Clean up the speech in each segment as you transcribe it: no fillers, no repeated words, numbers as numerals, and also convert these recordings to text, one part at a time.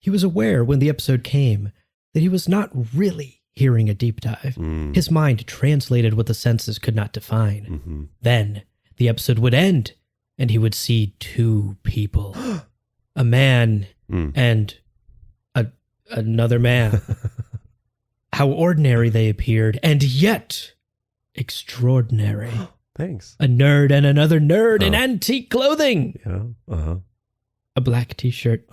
he was aware when the episode came that he was not really hearing a deep dive. His mind translated what the senses could not define. Then the episode would end, and he would see two people, a man and another man. How ordinary they appeared, and yet extraordinary. Thanks. A nerd and another nerd in antique clothing. Yeah. A black t-shirt.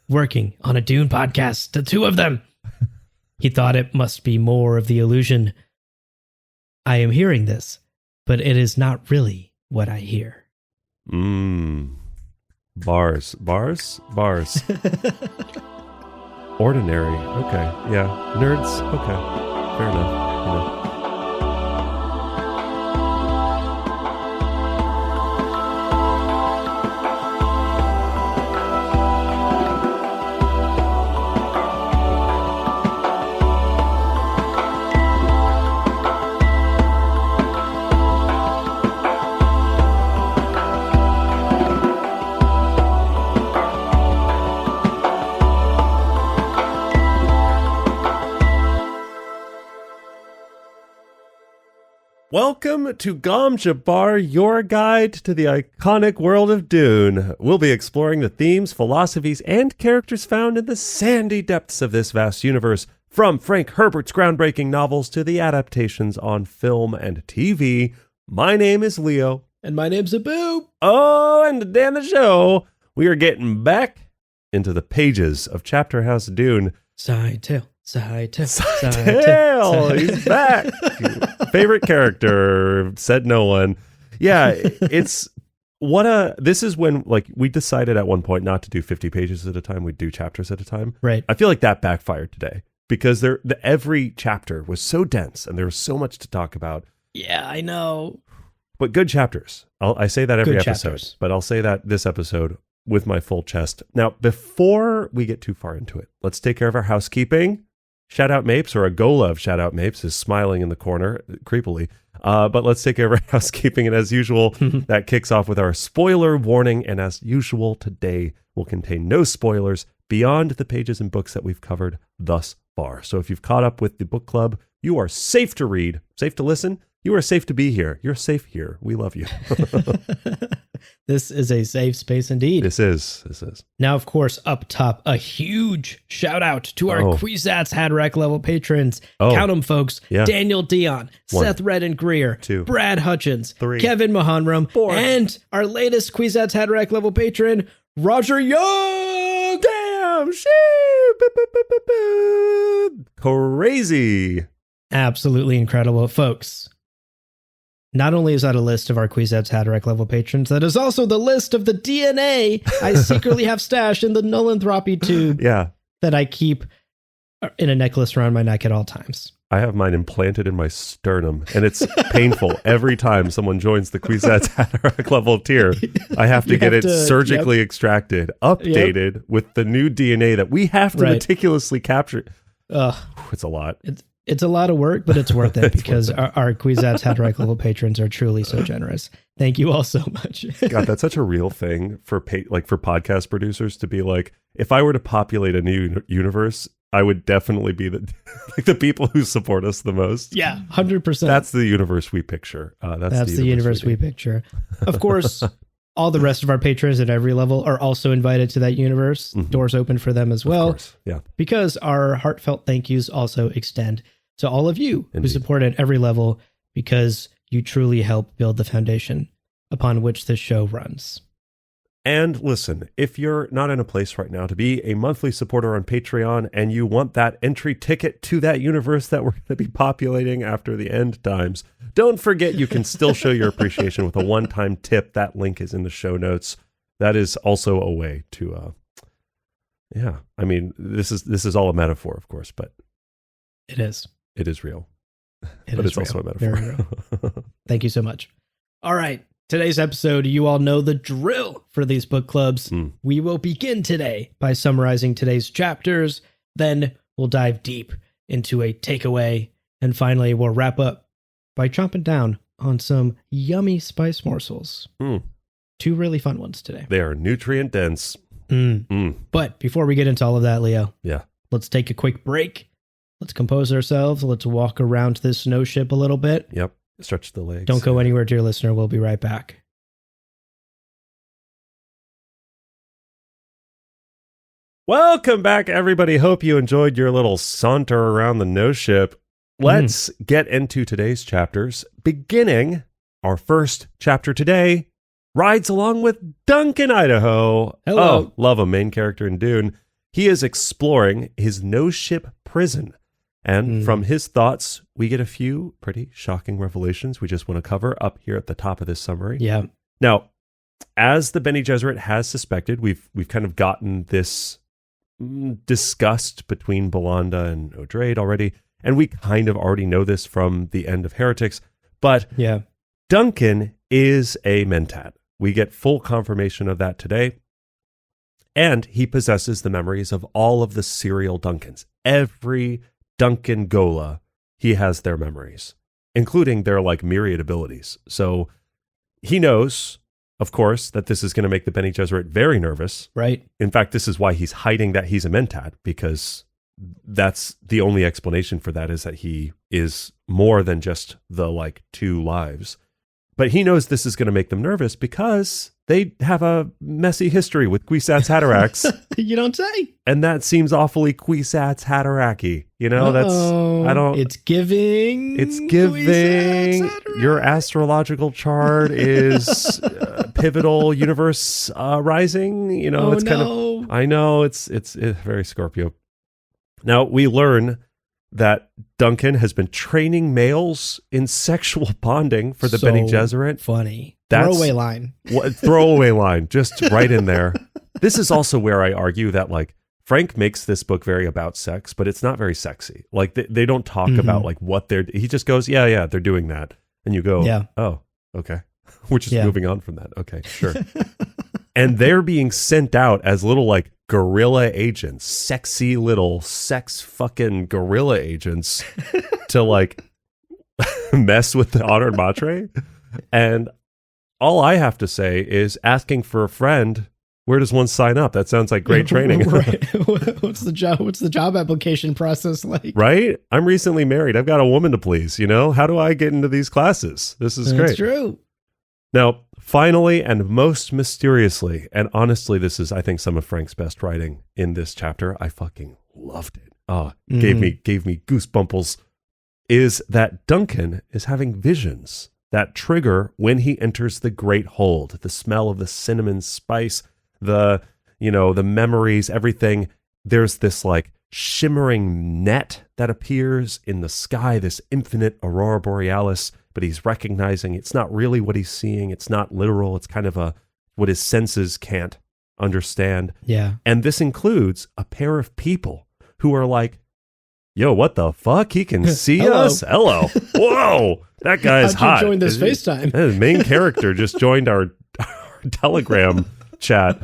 Working on a Dune podcast, the two of them. He thought it must be more of the illusion. I am hearing this, but it is not really what I hear. Bars. Ordinary. Okay. Yeah. Nerds. Okay. Fair enough. You know. Welcome to Gom Jabbar, your guide to the iconic world of Dune. We'll be exploring the themes, philosophies, and characters found in the sandy depths of this vast universe, from Frank Herbert's groundbreaking novels to the adaptations on film and TV. My name is Leo. And my name's Abu. Oh, and today on the show, we are getting back into the pages of Chapterhouse Dune. Side-tail. He's back. Favorite character, said no one. Yeah, this is when, like, we decided at one point not to do 50 pages at a time. We'd do chapters at a time. Right. I feel like that backfired today because every chapter was so dense and there was so much to talk about. Yeah, I know. But good chapters. I say that every Good episode, chapters. but I'll say that this episode with my full chest. Now, before we get too far into it, let's take care of our housekeeping. Shout out Mapes, or a Gola of Shout Out Mapes, is smiling in the corner, creepily. But let's take care of our housekeeping. And as usual, that kicks off with our spoiler warning. And as usual, today will contain no spoilers beyond the pages and books that we've covered thus far. So if you've caught up with the book club, you are safe to read, safe to listen. You are safe to be here. You're safe here. We love you. This is a safe space indeed. This is. Now, of course, up top, a huge shout out to our Kwisatz Haderach level patrons. Count them, folks. Yeah. Daniel Dion, 1, Seth Redden Greer, 2, Brad Hutchins, 3, Kevin Mahanram, 4, and our latest Kwisatz Haderach level patron, Roger Young. Damn shit. Crazy. Absolutely incredible, folks. Not only is that a list of our Kwisatz Haderach level patrons, that is also the list of the DNA I secretly have stashed in the Nolanthropy tube that I keep in a necklace around my neck at all times. I have mine implanted in my sternum, and it's painful every time someone joins the Kwisatz Haderach level tier. I have to get it surgically extracted, updated with the new DNA that we have to meticulously capture. It's a lot. It's a lot of work, but it's worth it because our Kwisatz Haderach level patrons are truly so generous. Thank you all so much. God, that's such a real thing for for podcast producers to be like, if I were to populate a new universe, I would definitely be the people who support us the most. Yeah, 100%. That's the universe we picture. That's the universe we picture. Of course, all the rest of our patrons at every level are also invited to that universe. Mm-hmm. Doors open for them as well. Of course, yeah. Because our heartfelt thank yous also extend to all of you who support at every level, because you truly help build the foundation upon which this show runs. And listen, if you're not in a place right now to be a monthly supporter on Patreon and you want that entry ticket to that universe that we're going to be populating after the end times, don't forget you can still show your appreciation with a one-time tip. That link is in the show notes. That is also a way to, I mean, this is all a metaphor, of course, but it is real. But it's also a metaphor. Very real. Thank you so much. All right. Today's episode, you all know the drill for these book clubs. We will begin today by summarizing today's chapters. Then we'll dive deep into a takeaway. And finally, we'll wrap up by chomping down on some yummy spice morsels. 2 really fun ones today. They are nutrient dense. But before we get into all of that, Leo, Yeah. let's take a quick break. Let's compose ourselves. Let's walk around this snow ship a little bit. Yep. Stretch the legs. Don't go anywhere, dear listener. We'll be right back. Welcome back, everybody. Hope you enjoyed your little saunter around the nose ship. Let's get into today's chapters. Beginning our first chapter today, rides along with Duncan Idaho. Hello. Oh, love him, main character in Dune. He is exploring his nose ship prison. And from his thoughts, we get a few pretty shocking revelations we just want to cover up here at the top of this summary. Yeah. Now, as the Bene Gesserit has suspected, we've kind of gotten this discussed between Belanda and Odrade already, and we kind of already know this from the end of Heretics, but Yeah. Duncan is a Mentat. We get full confirmation of that today, and he possesses the memories of all of the serial Duncans. Every Duncan Gola, he has their memories, including their like myriad abilities. So he knows, of course, that this is going to make the Bene Gesserit very nervous. Right. In fact, this is why he's hiding that he's a Mentat, because that's the only explanation for that, is that he is more than just the like 2 lives. But he knows this is going to make them nervous because they have a messy history with Kwisatz Haderach. You don't say. And that seems awfully Kwisatz Haderach-y. You know, It's giving. It's giving. Your astrological chart is pivotal universe rising. You know, it's kind of. I know it's very Scorpio. Now we learn that Duncan has been training males in sexual bonding for the Bene Gesserit. Funny. That's throwaway line. Throwaway line, just right in there. This is also where I argue that like Frank makes this book very about sex, but it's not very sexy. Like they don't talk about like what he just goes, yeah, they're doing that. And you go, oh, okay. We're just moving on from that. Okay, sure. And they're being sent out as little like guerrilla agents, sexy little sex fucking guerrilla agents to like mess with the Honored Matre. And all I have to say is asking for a friend. Where does one sign up? That sounds like great training. Right. What's the job application process like? Right? I'm recently married. I've got a woman to please, you know? How do I get into these classes? This is great. That's true. Now, finally and most mysteriously, and honestly, this is, I think, some of Frank's best writing in this chapter. I fucking loved it. Oh, gave me goosebumples. Is that Duncan is having visions that trigger when he enters the Great Hold. The smell of the cinnamon spice, the memories, everything. There's this like shimmering net that appears in the sky, this infinite aurora borealis, but he's recognizing it's not really what he's seeing. It's not literal. It's kind of what his senses can't understand. Yeah. And this includes a pair of people who are like, yo, what the fuck? He can see us? Hello. Whoa. That guy's hot. How'd you join this FaceTime? The main character just joined our Telegram chat.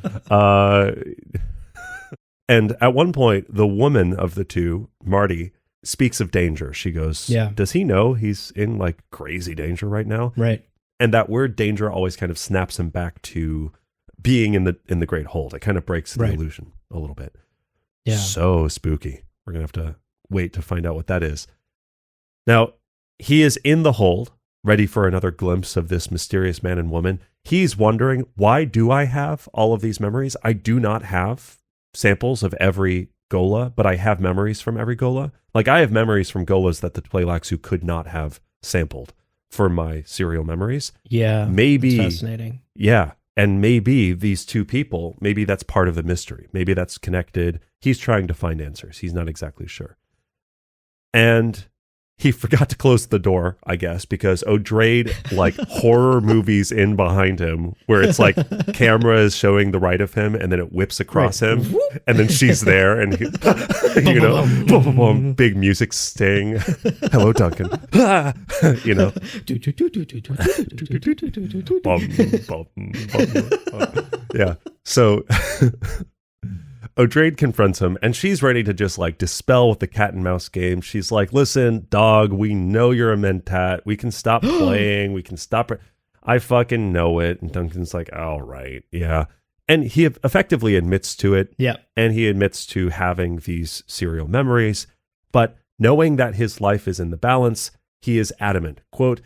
And at one point, the woman of the two, Marty, speaks of danger. She goes, does he know he's in like crazy danger right now? Right. And that word danger always kind of snaps him back to being in the Great Hold. It kind of breaks the illusion a little bit. Yeah. So spooky. We're going to have to wait to find out what that is. Now, he is in the hold, ready for another glimpse of this mysterious man and woman. He's wondering, why do I have all of these memories? I do not have samples of every Gola, but I have memories from every Gola. Like, I have memories from Golas that the Tleilaxu could not have sampled for my serial memories. Yeah. Maybe. Fascinating. Yeah. And maybe these two people, maybe that's part of the mystery. Maybe that's connected. He's trying to find answers. He's not exactly sure. And he forgot to close the door, I guess, because Odrade like horror movies in behind him where it's like camera is showing the right of him and then it whips across him and then she's there and he, big music sting. Hello, Duncan. You know. Yeah. So Odrade confronts him, and she's ready to just like dispel with the cat and mouse game. She's like, listen, dog, we know you're a Mentat. We can stop playing. We can stop. I fucking know it. And Duncan's like, all right. Yeah. And he effectively admits to it. Yeah. And he admits to having these serial memories. But knowing that his life is in the balance, he is adamant. Quote,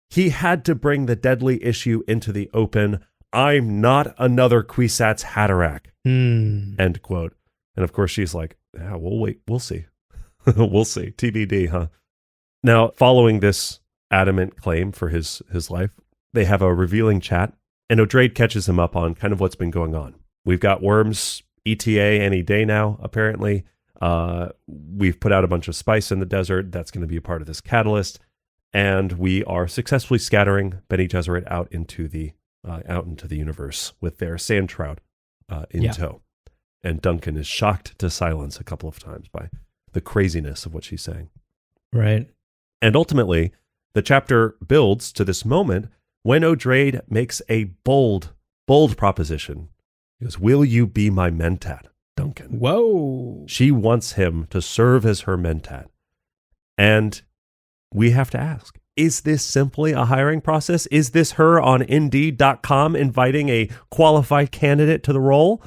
"He had to bring the deadly issue into the open. I'm not another Kwisatz Haderach." End quote. And of course, she's like, yeah, we'll wait. We'll see. We'll see. TBD, huh? Now, following this adamant claim for his life, they have a revealing chat, and O'Drade catches him up on kind of what's been going on. We've got worms ETA any day now, apparently. We've put out a bunch of spice in the desert. That's going to be a part of this catalyst. And we are successfully scattering Bene Gesserit out into the universe with their sand trout in tow. And Duncan is shocked to silence a couple of times by the craziness of what she's saying. Right. And ultimately, the chapter builds to this moment when O'Drade makes a bold proposition. He goes, "Will you be my mentat, Duncan?" Whoa. She wants him to serve as her mentat. And we have to ask, is this simply a hiring process? Is this her on Indeed.com inviting a qualified candidate to the role?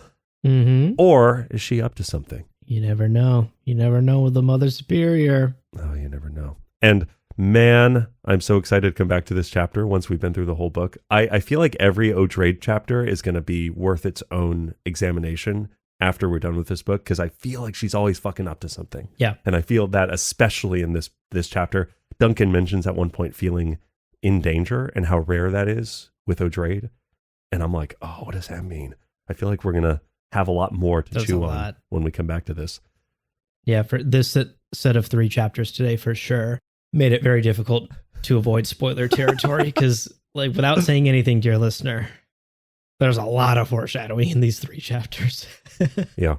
Mm-hmm. Or is she up to something? You never know. You never know with the Mother Superior. Oh, you never know. And man, I'm so excited to come back to this chapter once we've been through the whole book. I feel like every O'Drade chapter is going to be worth its own examination after we're done with this book, because I feel like she's always fucking up to something. Yeah. And I feel that especially in this chapter. Duncan mentions at one point feeling in danger and how rare that is with O'Drade. And I'm like, oh, what does that mean? I feel like we're going to have a lot more to chew on when we come back to this. Yeah, for this set of 3 chapters today, for sure, made it very difficult to avoid spoiler territory because, like, without saying anything, dear listener, there's a lot of foreshadowing in these 3 chapters. Yeah,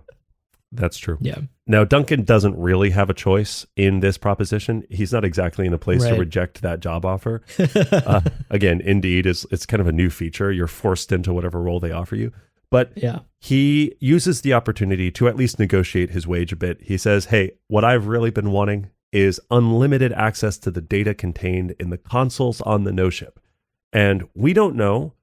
that's true. Yeah. Now, Duncan doesn't really have a choice in this proposition. He's not exactly in a place to reject that job offer. Again, Indeed, it's kind of a new feature. You're forced into whatever role they offer you. But he uses the opportunity to at least negotiate his wage a bit. He says, hey, what I've really been wanting is unlimited access to the data contained in the consoles on the no ship. And we don't know.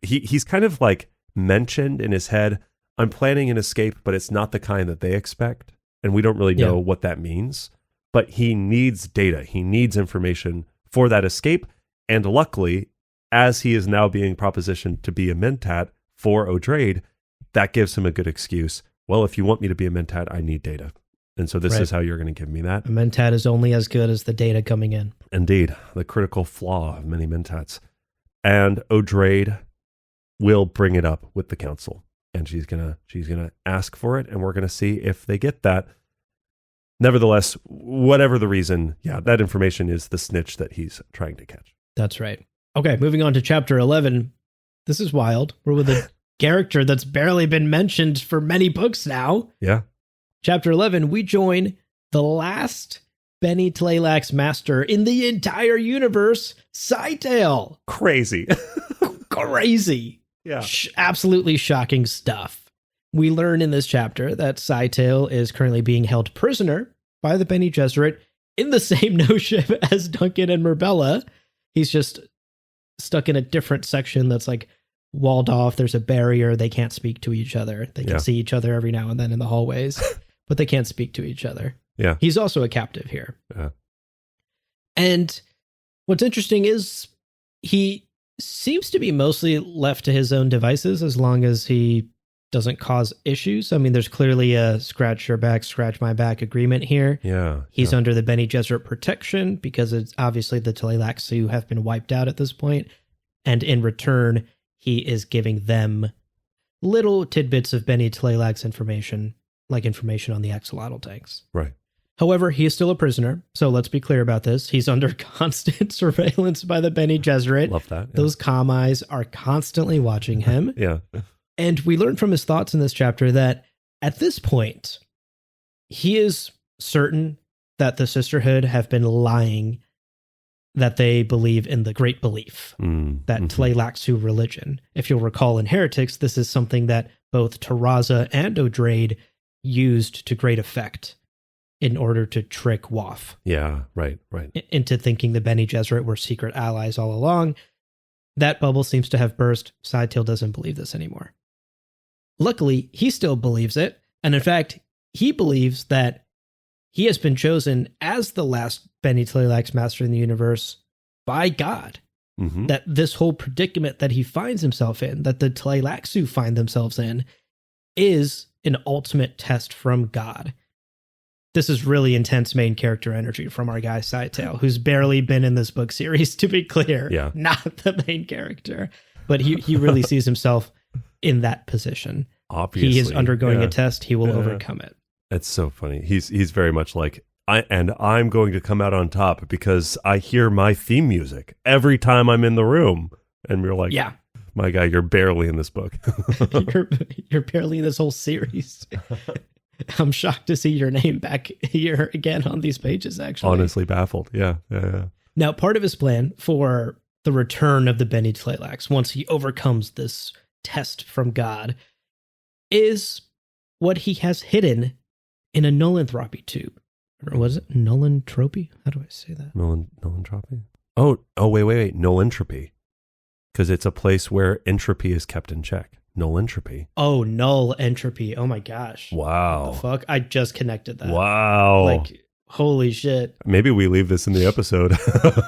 He's kind of like mentioned in his head, I'm planning an escape, but it's not the kind that they expect. And we don't really know what that means. But he needs data. He needs information for that escape. And luckily, as he is now being propositioned to be a mentat for O'Drade, that gives him a good excuse. Well, if you want me to be a mentat, I need data. And so this is how you're going to give me that. A mentat is only as good as the data coming in. Indeed, the critical flaw of many mentats. And O'Drade will bring it up with the council. And she's gonna ask for it, and we're gonna see if they get that. Nevertheless, whatever the reason, that information is the snitch that he's trying to catch. That's right. Okay, moving on to chapter 11. This is wild. We're with a character that's barely been mentioned for many books now. Yeah. Chapter 11, we join the last Bene Tleilax master in the entire universe, Scytale. Crazy. Crazy. Yeah. Absolutely shocking stuff. We learn in this chapter that Scytale is currently being held prisoner by the Bene Gesserit in the same no ship as Duncan and Marbella. He's just stuck in a different section that's like walled off. There's a barrier. They can't speak to each other. They can see each other every now and then in the hallways, but they can't speak to each other. Yeah. He's also a captive here. Yeah. And what's interesting is he seems to be mostly left to his own devices as long as he doesn't cause issues. I mean, there's clearly a scratch your back, scratch my back agreement here. Yeah. He's under the Bene Gesserit protection because it's obviously the Tleilax who have been wiped out at this point. And in return, he is giving them little tidbits of Bene Tleilax information, like information on the axolotl tanks. Right. However, he is still a prisoner, so let's be clear about this. He's under constant surveillance by the Bene Gesserit. Love that. Yeah. Those comm eyes are constantly watching him. Yeah. And we learn from his thoughts in this chapter that at this point, he is certain that the Sisterhood have been lying, that they believe in the Great Belief, that Tleilaxu religion. If you'll recall in Heretics, this is something that both Taraza and O'Drade used to great effect in order to trick Waff. Yeah, right. Into thinking the Bene Gesserit were secret allies all along. That bubble seems to have burst. Scytale doesn't believe this anymore. Luckily, he still believes it. And in fact, he believes that he has been chosen as the last Bene Tleilax master in the universe by God. Mm-hmm. That this whole predicament that he finds himself in, that the Tleilaxu find themselves in, is an ultimate test from God. This is really intense main character energy from our guy Scytale, who's barely been in this book series, to be clear. Yeah. Not the main character. But he really sees himself in that position. Obviously. He is undergoing a test. He will overcome it. It's so funny. He's very much like, I'm going to come out on top because I hear my theme music every time I'm in the room. And we're like, yeah, my guy, you're barely in this book. you're barely in this whole series. I'm shocked to see your name back here again on these pages, actually. Honestly baffled. Yeah. Now, part of his plan for the return of the Bene Tleilax, once he overcomes this test from God, is what he has hidden in a nullanthropy tube. Or was it nullantropy? How do I say that? Nullantropy? Oh, wait. Nullentropy. Because it's a place where entropy is kept in check. Null entropy. Oh, null entropy. Oh my gosh. Wow. What the fuck? I just connected that. Wow. Like, holy shit. Maybe we leave this in the episode.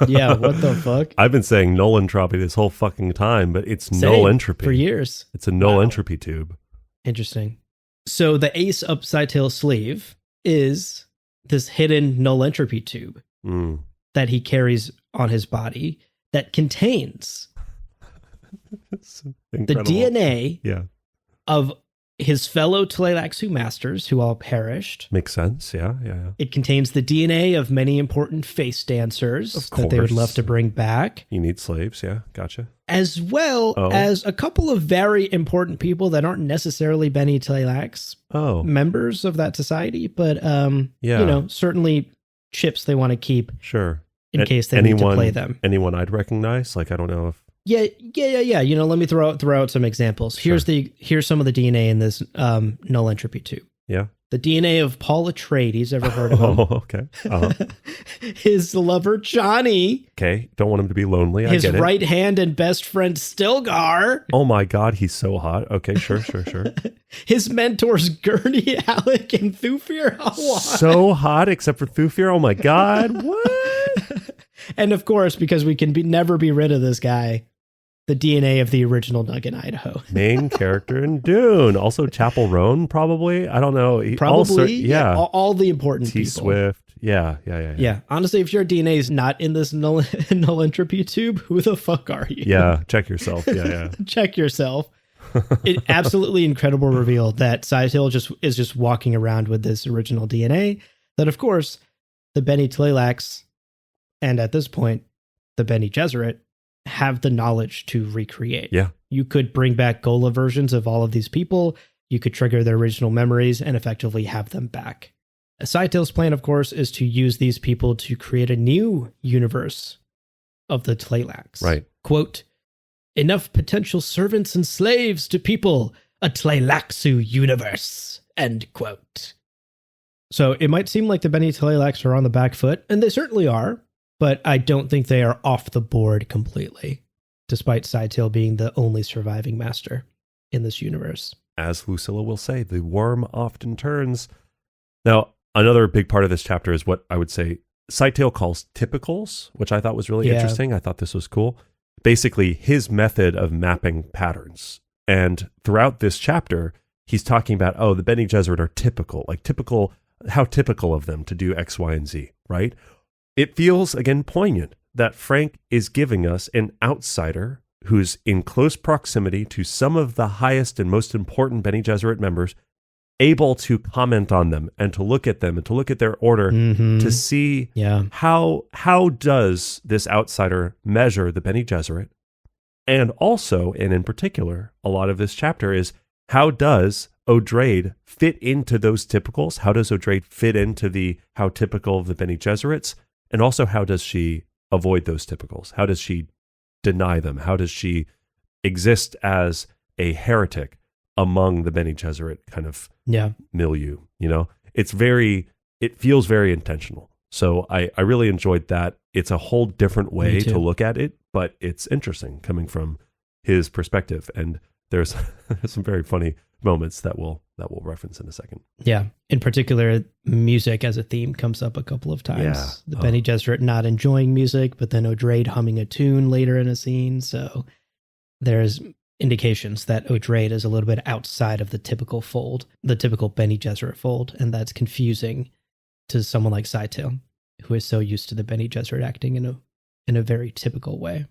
Yeah, what the fuck? I've been saying null entropy this whole fucking time, but it's Same, null entropy. For years. It's a null entropy tube. Interesting. So the ace up Scytale's sleeve is this hidden null entropy tube that he carries on his body that contains the DNA of his fellow Tleilaxu masters who all perished. Makes sense. Yeah. It contains the DNA of many important face dancers that they would love to bring back. You need slaves. Yeah. Gotcha. As well as a couple of very important people that aren't necessarily Bene Tleilax members of that society, but certainly chips they want to keep. Sure. In case they need to play them. Anyone I'd recognize? Like, I don't know if. Yeah. Let me throw out some examples. Sure. Here's some of the DNA in this null entropy tube. Yeah. The DNA of Paul Atreides. Ever heard of him? Oh, okay. His lover Johnny. Okay. Don't want him to be lonely. I His get it. right hand and best friend Stilgar. Oh my God, he's so hot. Okay, sure. His mentors Gurney, Alec, and Thufir Hawan. So hot, except for Thufir. Oh my God, what? And of course, because we can never be rid of this guy, the DNA of the original Nug in Idaho. Main character in Dune. Also Chapel Roan, probably. I don't know. Probably. Yeah. All the important people. T-Swift. Yeah. Honestly, if your DNA is not in this null entropy tube, who the fuck are you? Yeah. Check yourself. Yeah. Check yourself. It absolutely incredible reveal that Scytale is just walking around with this original DNA that, of course, the Bene Tleilax and at this point, the Bene Gesserit have the knowledge to recreate. Yeah. You could bring back Gola versions of all of these people. You could trigger their original memories and effectively have them back. Scytale's plan, of course, is to use these people to create a new universe of the Tleilax. Right. Quote, enough potential servants and slaves to people a Tleilaxu universe. End quote. So it might seem like the Bene Tleilax are on the back foot, and they certainly are, but I don't think they are off the board completely, despite Scytale being the only surviving master in this universe. As Lucilla will say, the worm often turns. Now, another big part of this chapter is what I would say Scytale calls typicals, which I thought was really interesting. I thought this was cool. Basically, his method of mapping patterns. And throughout this chapter, he's talking about, the Bene Gesserit are typical, how typical of them to do X, Y, and Z, right? It feels, again, poignant that Frank is giving us an outsider who's in close proximity to some of the highest and most important Bene Gesserit members, able to comment on them and to look at them and to look at their order to see how does this outsider measure the Bene Gesserit. And also, and in particular, a lot of this chapter is how does Odrade fit into those typicals? How does Odrade fit into how typical of the Bene Gesserits? And also, how does she avoid those typicals? How does she deny them? How does she exist as a heretic among the Bene Gesserit kind of milieu? It feels very intentional. So I really enjoyed that. It's a whole different way to look at it, but it's interesting coming from his perspective. And there's some very funny moments that we'll reference in a second. Yeah. In particular, music as a theme comes up a couple of times. Yeah. The Bene Gesserit not enjoying music, but then Odrade humming a tune later in a scene. So there's indications that Odrade is a little bit outside of the typical fold, the typical Bene Gesserit fold, and that's confusing to someone like Scytale, who is so used to the Bene Gesserit acting in a very typical way.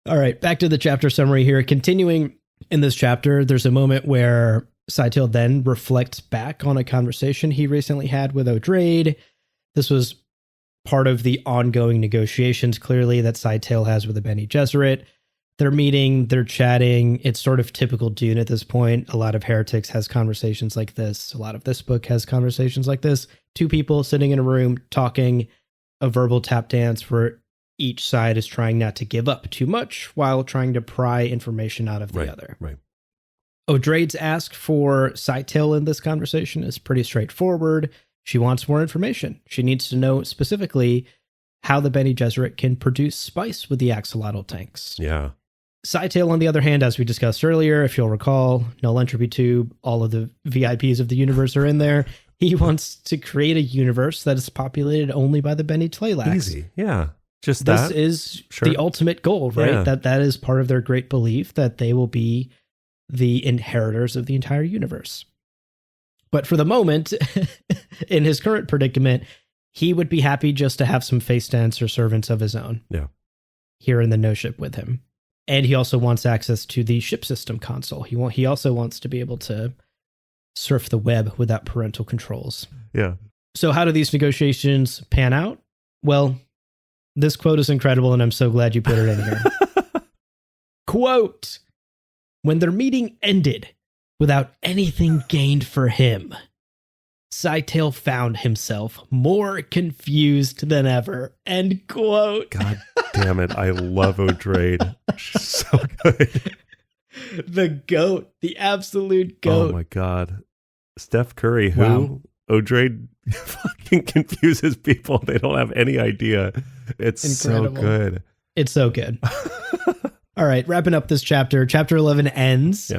All right, back to the chapter summary here. Continuing in this chapter, there's a moment where Scytale then reflects back on a conversation he recently had with Odrade. This was part of the ongoing negotiations, clearly, that Scytale has with the Bene Gesserit. They're meeting, they're chatting. It's sort of typical Dune at this point. A lot of Heretics has conversations like this. A lot of this book has conversations like this. Two people sitting in a room talking, a verbal tap dance where each side is trying not to give up too much while trying to pry information out of the other. Right. Odrade's ask for Scytale in this conversation is pretty straightforward. She wants more information. She needs to know specifically how the Bene Gesserit can produce spice with the axolotl tanks. Yeah. Scytale, on the other hand, as we discussed earlier, if you'll recall, null entropy tube, all of the VIPs of the universe are in there. He wants to create a universe that is populated only by the Bene Tleilax. Easy. Yeah. Just this that. is Sure. the ultimate goal, right? Yeah. That is part of their great belief that they will be the inheritors of the entire universe. But for the moment, in his current predicament, he would be happy just to have some face dance or servants of his own. Yeah. Here in the no ship with him. And he also wants access to the ship system console. He also wants to be able to surf the web without parental controls. Yeah. So how do these negotiations pan out? Well, this quote is incredible, and I'm so glad you put it in here. Quote, when their meeting ended without anything gained for him, Scytale found himself more confused than ever. End quote. God damn it. I love Odrade. She's so good. The GOAT. The absolute GOAT. Oh my God. Steph Curry, who? Wow. Odrade fucking confuses people. They don't have any idea. It's Incredible. so good. It's so good. All right, wrapping up this chapter. Chapter 11 ends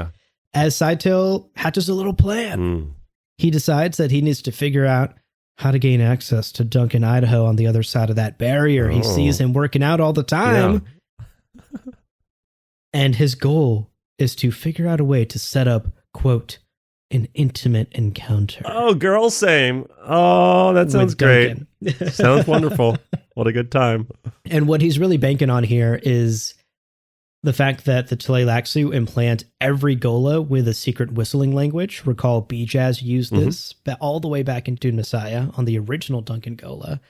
as Scytale hatches a little plan. He decides that he needs to figure out how to gain access to Duncan, Idaho on the other side of that barrier. He sees him working out all the time. Yeah. And his goal is to figure out a way to set up, quote, an intimate encounter. Oh, girl, same. Oh, that sounds great. Sounds wonderful. What a good time. And what he's really banking on here is the fact that the Tleilaxu implant every Gola with a secret whistling language. Recall Bijaz used this all the way back in Dune Messiah on the original Duncan Gola.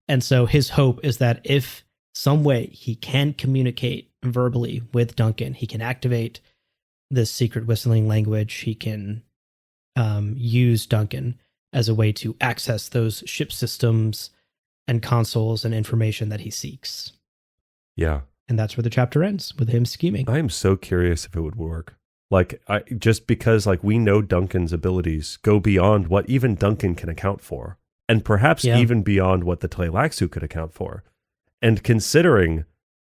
And so his hope is that if some way he can communicate verbally with Duncan, he can activate this secret whistling language, he can use Duncan as a way to access those ship systems and consoles and information that he seeks. Yeah. And that's where the chapter ends, with him scheming. I am so curious if it would work. Just because we know Duncan's abilities go beyond what even Duncan can account for, and perhaps even beyond what the Tleilaxu could account for. And considering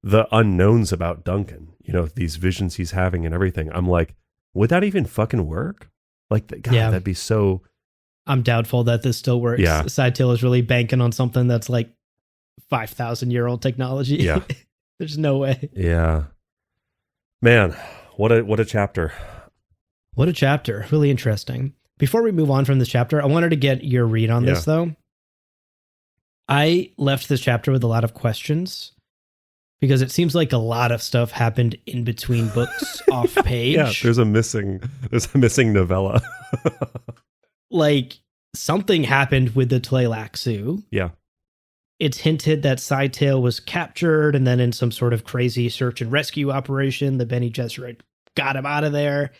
the unknowns about Duncan, these visions he's having and everything, I'm like, would that even fucking work? That'd be so... I'm doubtful that this still works. Yeah. Scytale is really banking on something that's 5,000-year-old technology. Yeah. There's no way. Yeah. Man, what a chapter. What a chapter. Really interesting. Before we move on from this chapter, I wanted to get your read on this, though. I left this chapter with a lot of questions because it seems like a lot of stuff happened in between books off page. Yeah, there's a missing novella. Something happened with the Tleilaxu. Yeah. It's hinted that Scytale was captured, and then in some sort of crazy search and rescue operation, the Bene Gesserit got him out of there,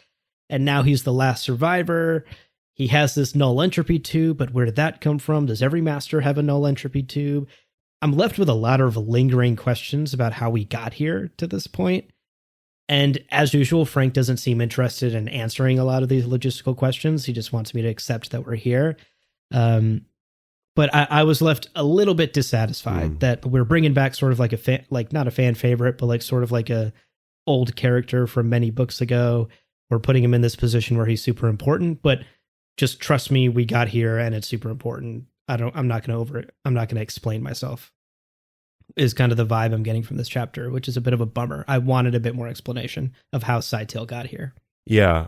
and now he's the last survivor. He has this null entropy tube, but where did that come from? Does every master have a null entropy tube? I'm left with a lot of lingering questions about how we got here to this point. And as usual, Frank doesn't seem interested in answering a lot of these logistical questions. He just wants me to accept that we're here. But I was left a little bit dissatisfied that we're bringing back sort of not a fan favorite, but sort of a old character from many books ago. we're putting him in this position where he's super important, but just trust me, we got here and it's super important. I'm not going to explain myself, is kind of the vibe I'm getting from this chapter, which is a bit of a bummer. I wanted a bit more explanation of how Scytale got here. Yeah,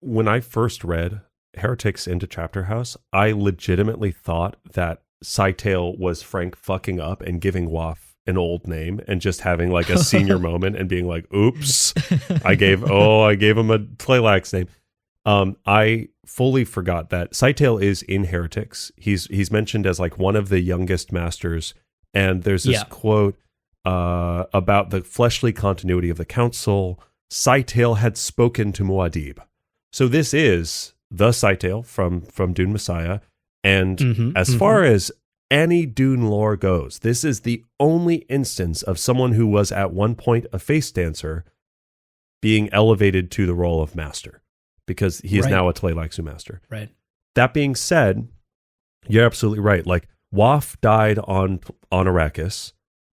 when I first read Heretics into Chapterhouse, I legitimately thought that Scytale was Frank fucking up and giving Waff an old name and just having like a senior moment and being like, oops, I gave him a Tleilax name. I fully forgot that Scytale is in Heretics. He's mentioned as like one of the youngest masters, and there's this quote about the fleshly continuity of the council. Scytale had spoken to Muad'Dib. So this is the Scytale from Dune Messiah, and as far as any Dune lore goes, this is the only instance of someone who was at one point a face dancer being elevated to the role of master, because he is now a Tleilaxu master. Right. That being said, you're absolutely right. Like, Waff died on Arrakis,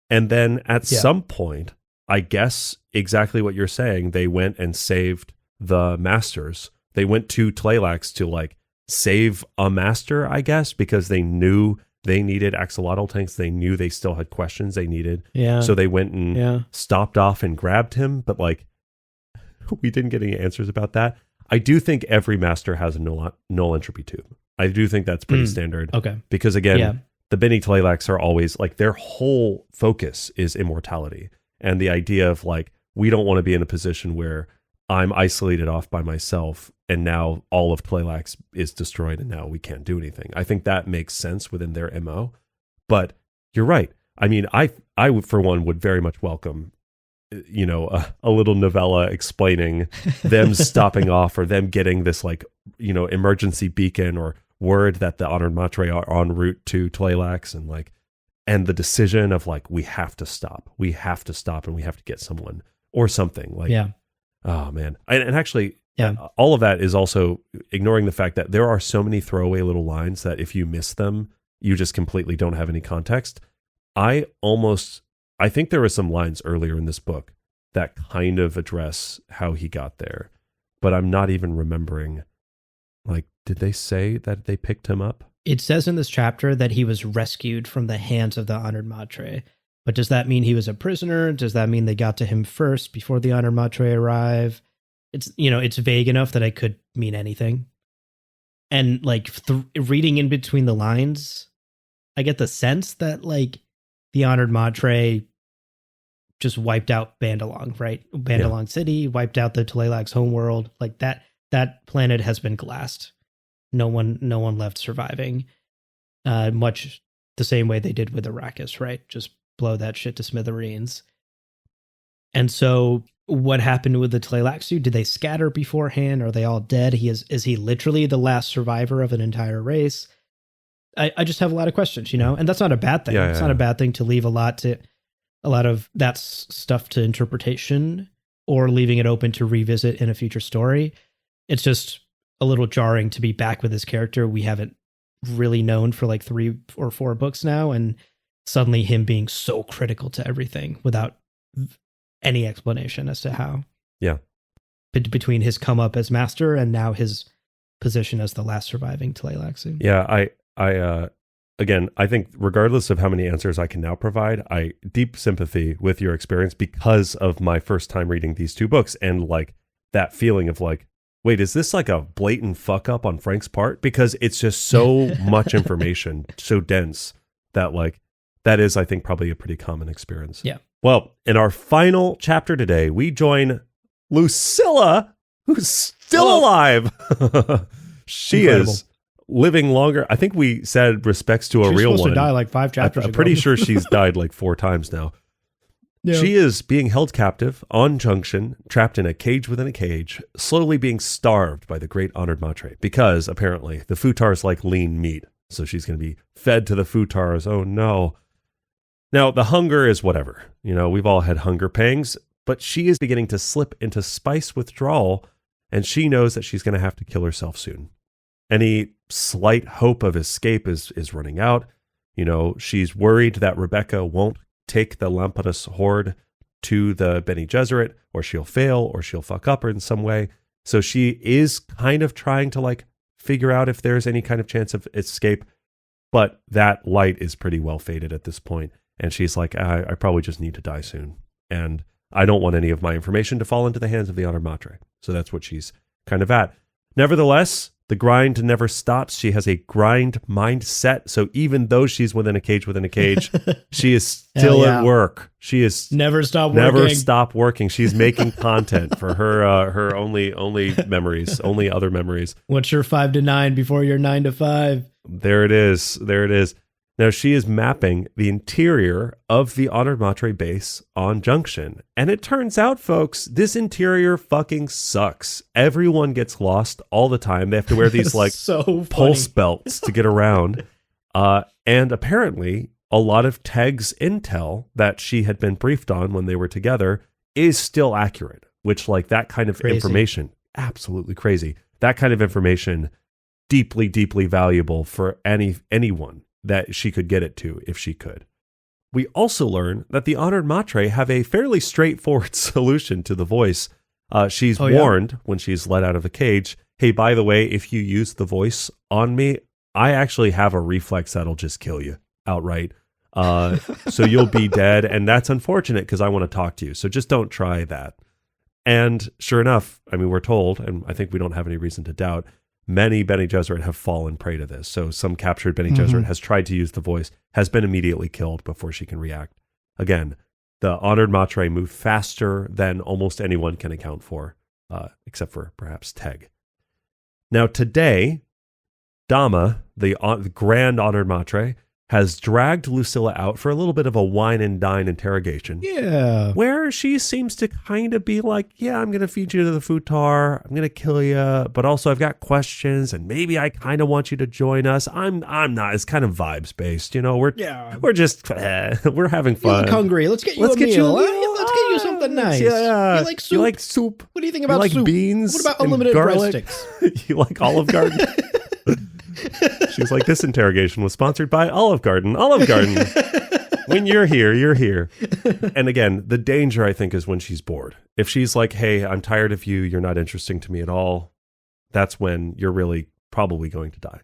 and then at some point, I guess exactly what you're saying, they went and saved the masters. They went to Tleilax to like save a master, I guess, because they knew they needed axolotl tanks. They knew they still had questions they needed. Yeah. So they went and stopped off and grabbed him. But like, we didn't get any answers about that. I do think every master has a null entropy tube. I do think that's pretty standard. Okay. Because again, the Bene Tleilax are always like, their whole focus is immortality. And the idea of like, we don't want to be in a position where I'm isolated off by myself and now all of Tleilax is destroyed and now we can't do anything. I think that makes sense within their MO. But you're right. I mean, I for one would very much welcome, you know, a little novella explaining them stopping off or them getting this like, you know, emergency beacon or word that the Honored Matre are en route to Tleilax, and like, and the decision of like, we have to stop and we have to get someone or something like, oh man. And actually, all of that is also ignoring the fact that there are so many throwaway little lines that if you miss them, you just completely don't have any context. I think there were some lines earlier in this book that kind of address how he got there, but I'm not even remembering. Like, did they say that they picked him up? It says in this chapter that he was rescued from the hands of the Honored Matre. But does that mean he was a prisoner? Does that mean they got to him first before the Honored Matre arrive? It's, you know, it's vague enough that it could mean anything. And like reading in between the lines, I get the sense that like the Honored Matre just wiped out Bandalong, right? Bandalong City, wiped out the Tleilax homeworld. Like that planet has been glassed. No one left surviving. Much the same way they did with Arrakis, right? Just blow that shit to smithereens. And so what happened with the Tleilaxu? Did they scatter beforehand? Are they all dead? Is he literally the last survivor of an entire race? I just have a lot of questions, you know, and that's not a bad thing. It's not a bad thing to leave a lot of that stuff to interpretation or leaving it open to revisit in a future story. It's just a little jarring to be back with this character we haven't really known for like 3 or 4 books now, and suddenly him being so critical to everything without any explanation as to how. Yeah. Between his come up as master and now his position as the last surviving Tleilaxu. Yeah, I again, I think regardless of how many answers I can now provide, I deep sympathy with your experience because of my first time reading these 2 books and like that feeling of like, wait, is this like a blatant fuck up on Frank's part? Because it's just so much information, so dense that like, that is, I think, probably a pretty common experience. Yeah. Well, in our final chapter today, we join Lucilla, who's still alive. She Incredible. is living longer. I think we said respects to a real one. She's supposed to die like 5 chapters I'm ago. pretty sure she's died like 4 times now. Yeah. She is being held captive on Junction, trapped in a cage within a cage, slowly being starved by the great Honored Matre, because apparently the Futars like lean meat. So she's going to be fed to the Futars. Oh no. Now, the hunger is whatever. You know, we've all had hunger pangs, but she is beginning to slip into spice withdrawal, and she knows that she's going to have to kill herself soon. Any slight hope of escape is running out. You know, she's worried that Rebecca won't take the Lampetus horde to the Bene Gesserit, or she'll fail, or she'll fuck up in some way. So she is kind of trying to like figure out if there's any kind of chance of escape, but that light is pretty well faded at this point. And she's like, I probably just need to die soon. And I don't want any of my information to fall into the hands of the Honored Matre. So that's what she's kind of at. Nevertheless, the grind never stops. She has a grind mindset. So even though she's within a cage, she is still at work. She is never stop working. She's making content for her only memories, only other memories. What's your 5 to 9 before your 9 to 5? There it is. Now she is mapping the interior of the Honored Matre base on Junction. And it turns out, folks, this interior fucking sucks. Everyone gets lost all the time. They have to wear these like pulse belts to get around. And apparently a lot of Teg's intel that she had been briefed on when they were together is still accurate, which like that kind of information, absolutely crazy. That kind of information, deeply, deeply valuable for anyone that she could get it to if she could. We also learn that the Honored Matre have a fairly straightforward solution to the voice. She's warned when she's let out of the cage, hey, by the way, if you use the voice on me, I actually have a reflex that'll just kill you outright. So you'll be dead. And that's unfortunate because I want to talk to you. So just don't try that. And sure enough, I mean, we're told, and I think we don't have any reason to doubt, many Bene Gesserit have fallen prey to this. So some captured Bene Gesserit has tried to use the voice, has been immediately killed before she can react. Again, the Honored Matre move faster than almost anyone can account for, except for perhaps Teg. Now today, Dama, the Grand Honored Matre, has dragged Lucilla out for a little bit of a wine and dine interrogation. Yeah. Where she seems to kind of be like, yeah, I'm going to feed you to the futar. I'm going to kill you. But also I've got questions and maybe I kind of want you to join us. I'm not. It's kind of vibes based. You know, we're just, we're having fun. You look hungry. Let's get you a meal. Let's get you something nice. Yeah. You like soup? You like soup? What do you think about soup? You like beans? What about unlimited breadsticks? You like Olive Garden? She's like, this interrogation was sponsored by Olive Garden. Olive Garden. When you're here, you're here. And again, the danger, I think, is when she's bored. If she's like, hey, I'm tired of you. You're not interesting to me at all. That's when you're really probably going to die.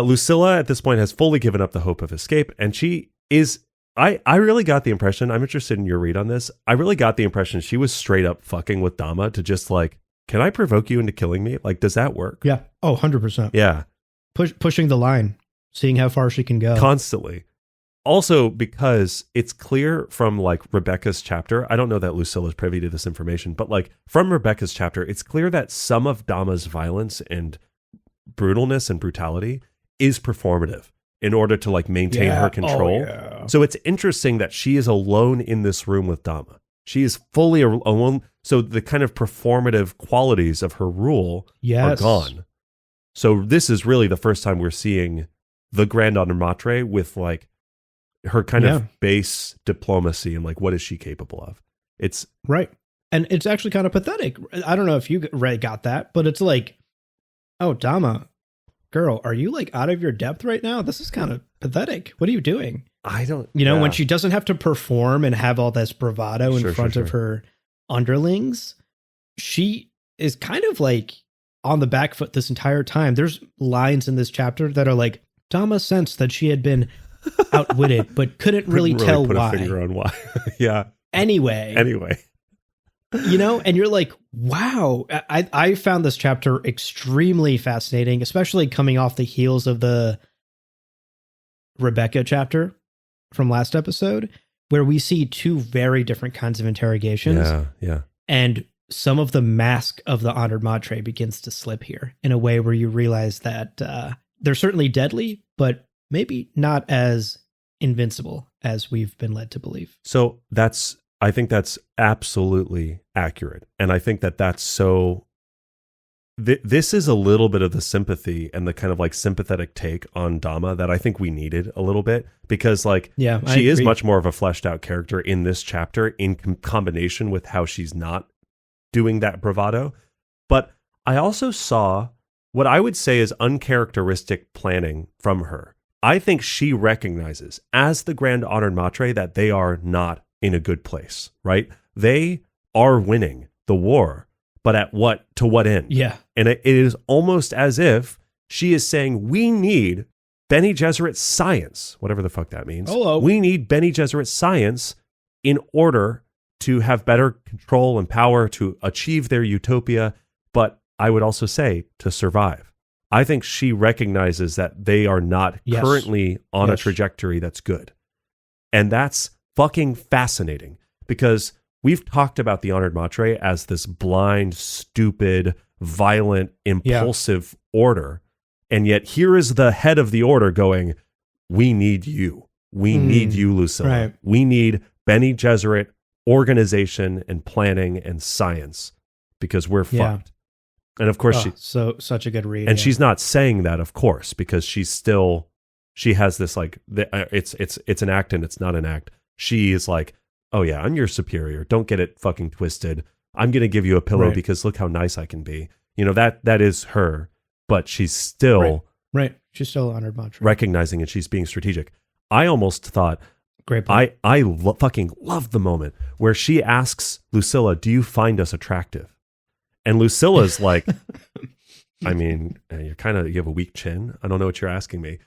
Lucilla, at this point, has fully given up the hope of escape. And she is, I really got the impression, I'm interested in your read on this. I really got the impression she was straight up fucking with Dama to just like, can I provoke you into killing me? Like, does that work? Yeah. Oh, 100%. Yeah. Pushing the line, seeing how far she can go. Constantly. Also, because it's clear from like Rebecca's chapter, I don't know that Lucilla's privy to this information, but like from Rebecca's chapter, it's clear that some of Dama's violence and brutalness and brutality is performative in order to like maintain her control. So it's interesting that she is alone in this room with Dama. She is fully alone. So the kind of performative qualities of her rule are gone. So this is really the first time we're seeing the Grand Honored Matre with like her kind of base diplomacy and like what is she capable of. It's right. And it's actually kind of pathetic. I don't know if you got that, but it's like, oh, Dama, girl, are you like out of your depth right now? This is kind of pathetic. What are you doing? I don't, you know, when she doesn't have to perform and have all this bravado in front of her underlings, she is kind of like on the back foot this entire time. There's lines in this chapter that are like, Dama sensed that she had been outwitted, but couldn't really tell put why. A finger on why. Yeah. Anyway. You know, and you're like, wow. I found this chapter extremely fascinating, especially coming off the heels of the Rebecca chapter from last episode, where we see two very different kinds of interrogations. Yeah. And some of the mask of the Honored Matre begins to slip here in a way where you realize that they're certainly deadly, but maybe not as invincible as we've been led to believe. So I think that's absolutely accurate. And I think that's so, this is a little bit of the sympathy and the kind of like sympathetic take on Dama that I think we needed a little bit, because like she is much more of a fleshed out character in this chapter in combination with how she's not doing that bravado. But I also saw what I would say is uncharacteristic planning from her. I think she recognizes as the Grand Honored Matre that they are not in a good place, right? they are winning the war, but to what end? Yeah. And it is almost as if she is saying, we need Bene Gesserit science, whatever the fuck that means. Hello. We need Bene Gesserit science in order to have better control and power to achieve their utopia, but I would also say to survive. I think she recognizes that they are not currently on a trajectory that's good. And that's fucking fascinating because we've talked about the Honored Matre as this blind, stupid, violent, impulsive order. And yet here is the head of the order going, we need you. We need you, Lucilla. Right. We need Bene Gesserit organization and planning and science because we're fucked. And of course, such a good read. And she's not saying that, of course, because she has this like, it's an act and it's not an act. She is like, oh yeah, I'm your superior. Don't get it fucking twisted. I'm going to give you a pillow because look how nice I can be. You know, that is her, but she's still right. She's still Honored Matre. Recognizing and she's being strategic. I almost thought, great point. I fucking love the moment where she asks Lucilla, do you find us attractive? And Lucilla's like, I mean, you have a weak chin. I don't know what you're asking me.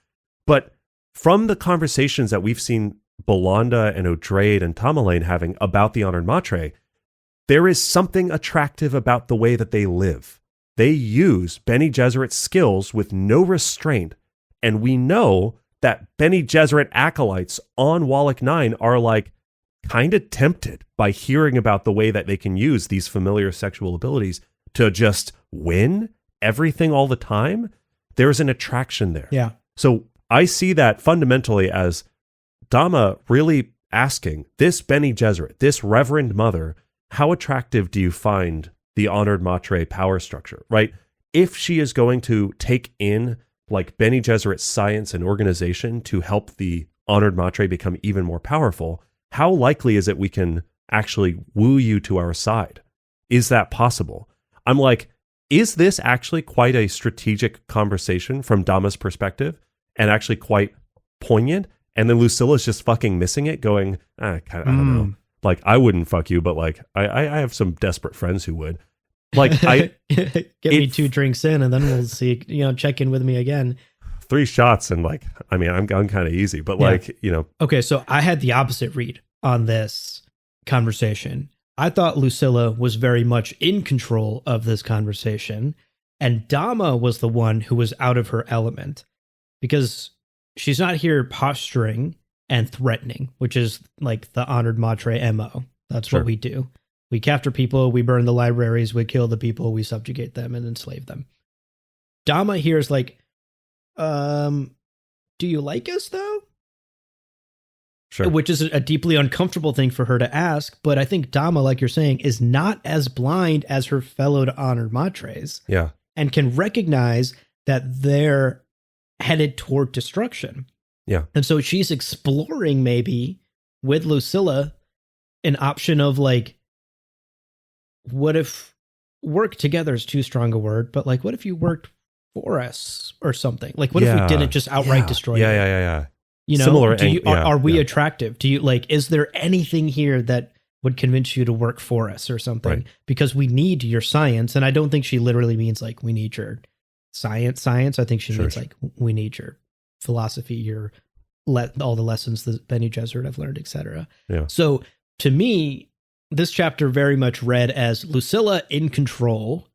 But from the conversations that we've seen Belanda and Odrade and Tamerlane having about the Honored Matre, there is something attractive about the way that they live. They use Bene Gesserit's skills with no restraint. And we know that Bene Gesserit acolytes on Wallach 9 are like kind of tempted by hearing about the way that they can use these familiar sexual abilities to just win everything all the time. There's an attraction there. Yeah. So I see that fundamentally as Dama really asking this Bene Gesserit, this Reverend Mother, how attractive do you find the Honored Matre power structure, right? If she is going to take in like Bene Gesserit science and organization to help the Honored Matre become even more powerful, how likely is it we can actually woo you to our side? Is that possible? I'm like, is this actually quite a strategic conversation from Dama's perspective and actually quite poignant? And then Lucilla's just fucking missing it, going, I don't know. Like, I wouldn't fuck you, but like, I have some desperate friends who would. Like, get me 2 drinks in and then we'll see, check in with me again. 3 shots and like, I mean, I'm kind of easy, but like, Okay, so I had the opposite read on this conversation. I thought Lucilla was very much in control of this conversation, and Dama was the one who was out of her element because she's not here posturing and threatening, which is like the Honored Matre MO. That's what we do. We capture people, we burn the libraries, we kill the people, we subjugate them and enslave them. Dama here is like, do you like us though? Sure. Which is a deeply uncomfortable thing for her to ask, but I think Dama, like you're saying, is not as blind as her fellow Honored Matres. Yeah. And can recognize that they're headed toward destruction. Yeah. And so she's exploring maybe with Lucilla an option of like, what if work together is too strong a word, but like, what if you worked for us or something? Like, what if we didn't just outright destroy you? Yeah. Similar, are we attractive? Do you like, is there anything here that would convince you to work for us or something? Right. Because we need your science. And I don't think she literally means like, we need your science. I think she means like, we need your philosophy, your all the lessons that Bene Gesserit have learned, etc. Yeah. So to me, this chapter very much read as Lucilla in control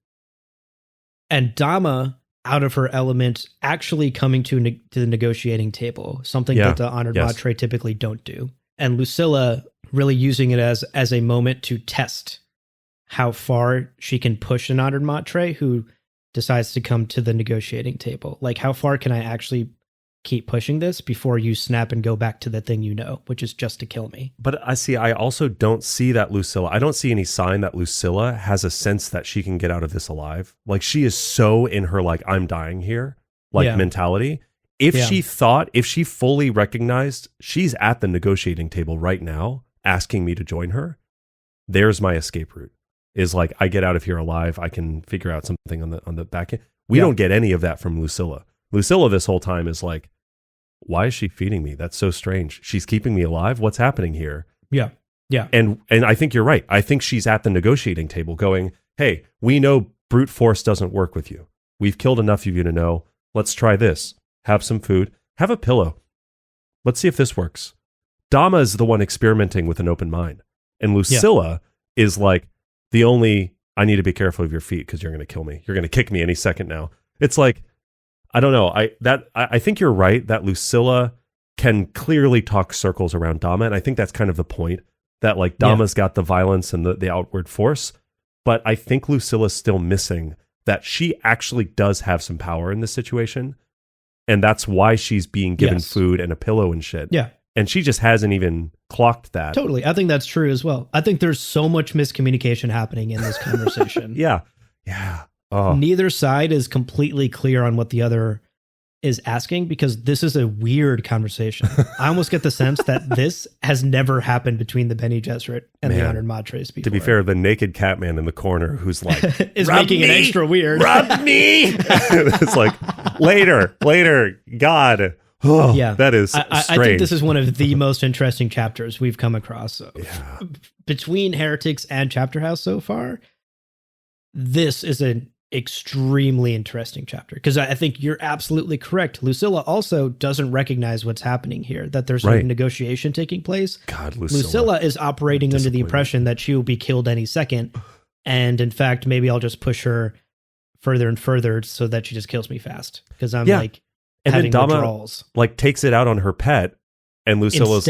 and Dama out of her element, actually coming to the negotiating table, something that the Honored Matre typically don't do. And Lucilla really using it as a moment to test how far she can push an Honored Matre who decides to come to the negotiating table. Like, how far can I actually keep pushing this before you snap and go back to the thing you know, which is just to kill me? But I also don't see that Lucilla, I don't see any sign that Lucilla has a sense that she can get out of this alive. Like, she is so in her, like, I'm dying here, like, mentality. If she fully recognized she's at the negotiating table right now, asking me to join her, there's my escape route. Is like, I get out of here alive. I can figure out something on the back end. We don't get any of that from Lucilla. Lucilla this whole time is like, why is she feeding me? That's so strange. She's keeping me alive. What's happening here? Yeah. Yeah. And I think you're right. I think she's at the negotiating table going, hey, we know brute force doesn't work with you. We've killed enough of you to know. Let's try this. Have some food. Have a pillow. Let's see if this works. Dama is the one experimenting with an open mind. And Lucilla is like the only, I need to be careful of your feet because you're going to kill me. You're going to kick me any second now. It's like, I don't know. I think you're right that Lucilla can clearly talk circles around Dama. And I think that's kind of the point, that like Dama's got the violence and the outward force. But I think Lucilla's still missing that she actually does have some power in this situation. And that's why she's being given food and a pillow and shit. Yeah. And she just hasn't even clocked that. Totally. I think that's true as well. I think there's so much miscommunication happening in this conversation. Yeah. Oh. Neither side is completely clear on what the other is asking, because this is a weird conversation. I almost get the sense that this has never happened between the Bene Gesserit and the Honored Matres before. To be fair, the naked Catman in the corner who's like, is making it extra weird. Rub me! It's like, later, God. Oh, yeah, that is strange. I think this is one of the most interesting chapters we've come across. So, between Heretics and Chapterhouse so far, this is an extremely interesting chapter, because I think you're absolutely correct. Lucilla also doesn't recognize what's happening here, that there's a negotiation taking place. God, Lucilla is operating under the impression that she will be killed any second. And in fact, maybe I'll just push her further and further so that she just kills me fast, because I'm like and having then Dama withdrawals. Like takes it out on her pet, and Lucilla's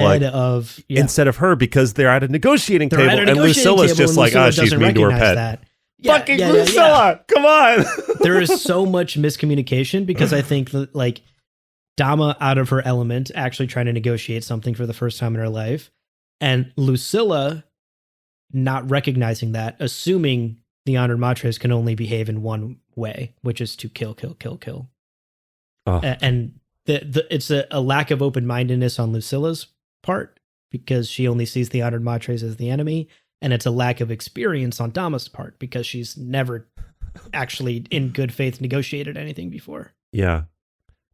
instead of her, because they're at a negotiating table, and Lucilla's just like, she's mean to her pet. That. Fucking Lucilla, come on. There is so much miscommunication, because I think that like Dama out of her element, actually trying to negotiate something for the first time in her life, and Lucilla not recognizing that, assuming the Honored Matres can only behave in one way, which is to kill. And it's a lack of open-mindedness on Lucilla's part, because she only sees the Honored Matres as the enemy. And it's a lack of experience on Dama's part, because she's never actually in good faith negotiated anything before. Yeah.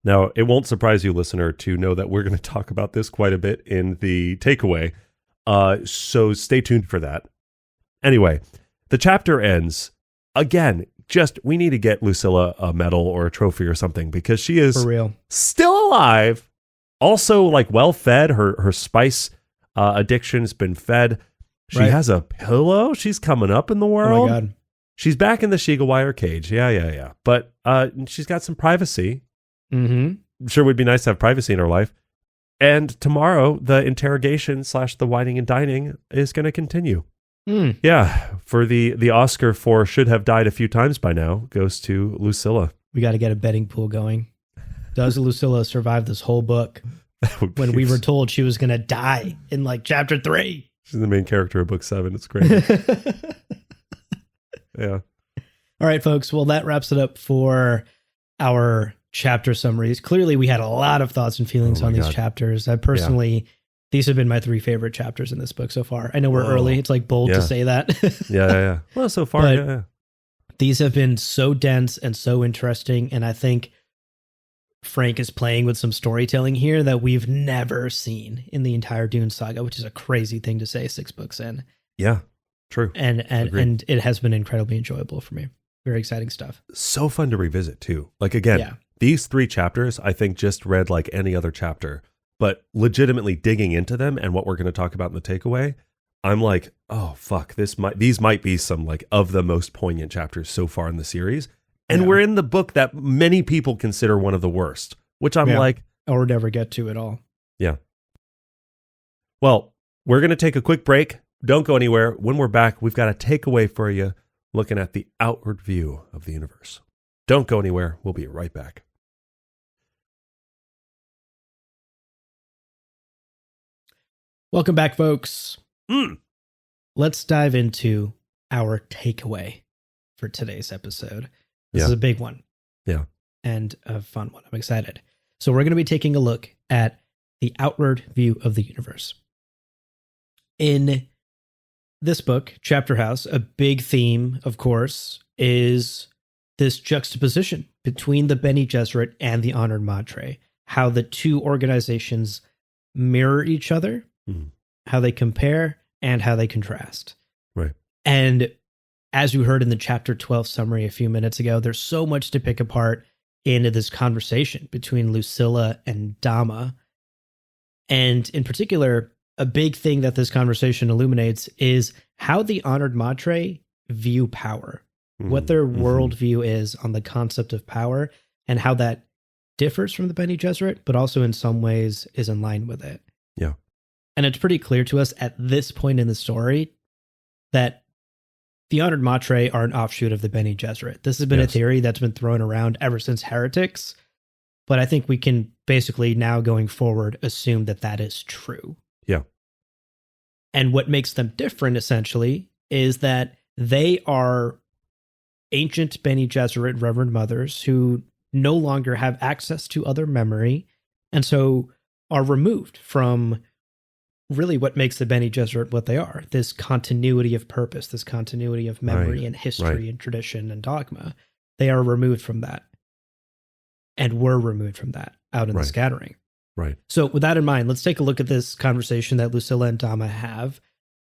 Now, it won't surprise you, listener, to know that we're going to talk about this quite a bit in the takeaway. So stay tuned for that. Anyway, the chapter ends. Again, we need to get Lucilla a medal or a trophy or something, because she is for real still alive. Also, like, well fed. Her spice addiction's been fed. She has a pillow. She's coming up in the world. Oh my God. She's back in the Shiga wire cage. Yeah. But she's got some privacy. Mm-hmm. Sure would be nice to have privacy in her life. And tomorrow, the interrogation / the whining and dining is going to continue. Yeah. For the Oscar for should have died a few times by now goes to Lucilla. We got to get a betting pool going. Does Lucilla survive this whole book when we were told she was going to die in like chapter 3? She's the main character of book 7. It's great. Yeah. All right, folks. Well, that wraps it up for our chapter summaries. Clearly, we had a lot of thoughts and feelings on these chapters. I personally, these have been my 3 favorite chapters in this book so far. I know we're early. It's like bold to say that. Yeah. Well, so far, these have been so dense and so interesting. And I think Frank is playing with some storytelling here that we've never seen in the entire Dune saga, which is a crazy thing to say 6 books in. Yeah, true. And it has been incredibly enjoyable for me. Very exciting stuff. So fun to revisit too. Like, again, these 3 chapters, I think, just read like any other chapter, but legitimately digging into them and what we're going to talk about in the takeaway, I'm like, oh fuck, these might be some like of the most poignant chapters so far in the series. And we're in the book that many people consider one of the worst, which I'm like, or never get to at all. Yeah. Well, we're going to take a quick break. Don't go anywhere. When we're back, we've got a takeaway for you looking at the outward view of the universe. Don't go anywhere. We'll be right back. Welcome back, folks. Let's dive into our takeaway for today's episode. This is a big one. Yeah. And a fun one. I'm excited. So we're going to be taking a look at the outward view of the universe. In this book, Chapterhouse, a big theme, of course, is this juxtaposition between the Bene Gesserit and the Honored Matre. How the 2 organizations mirror each other, how they compare, and how they contrast. Right. And as you heard in the chapter 12 summary a few minutes ago, there's so much to pick apart in this conversation between Lucilla and Dama. And in particular, a big thing that this conversation illuminates is how the Honored Matre view power, what their worldview is on the concept of power, and how that differs from the Bene Gesserit, but also in some ways is in line with it. Yeah. And it's pretty clear to us at this point in the story that the Honored Matre are an offshoot of the Bene Gesserit. This has been a theory that's been thrown around ever since Heretics, but I think we can basically now going forward assume that that is true. Yeah. And what makes them different essentially is that they are ancient Bene Gesserit Reverend Mothers who no longer have access to other memory, and so are removed from really what makes the Bene Gesserit what they are, this continuity of purpose, this continuity of memory and history and tradition and dogma. They are removed from that, and were removed from that out in the scattering. Right. So with that in mind, let's take a look at this conversation that Lucilla and Dama have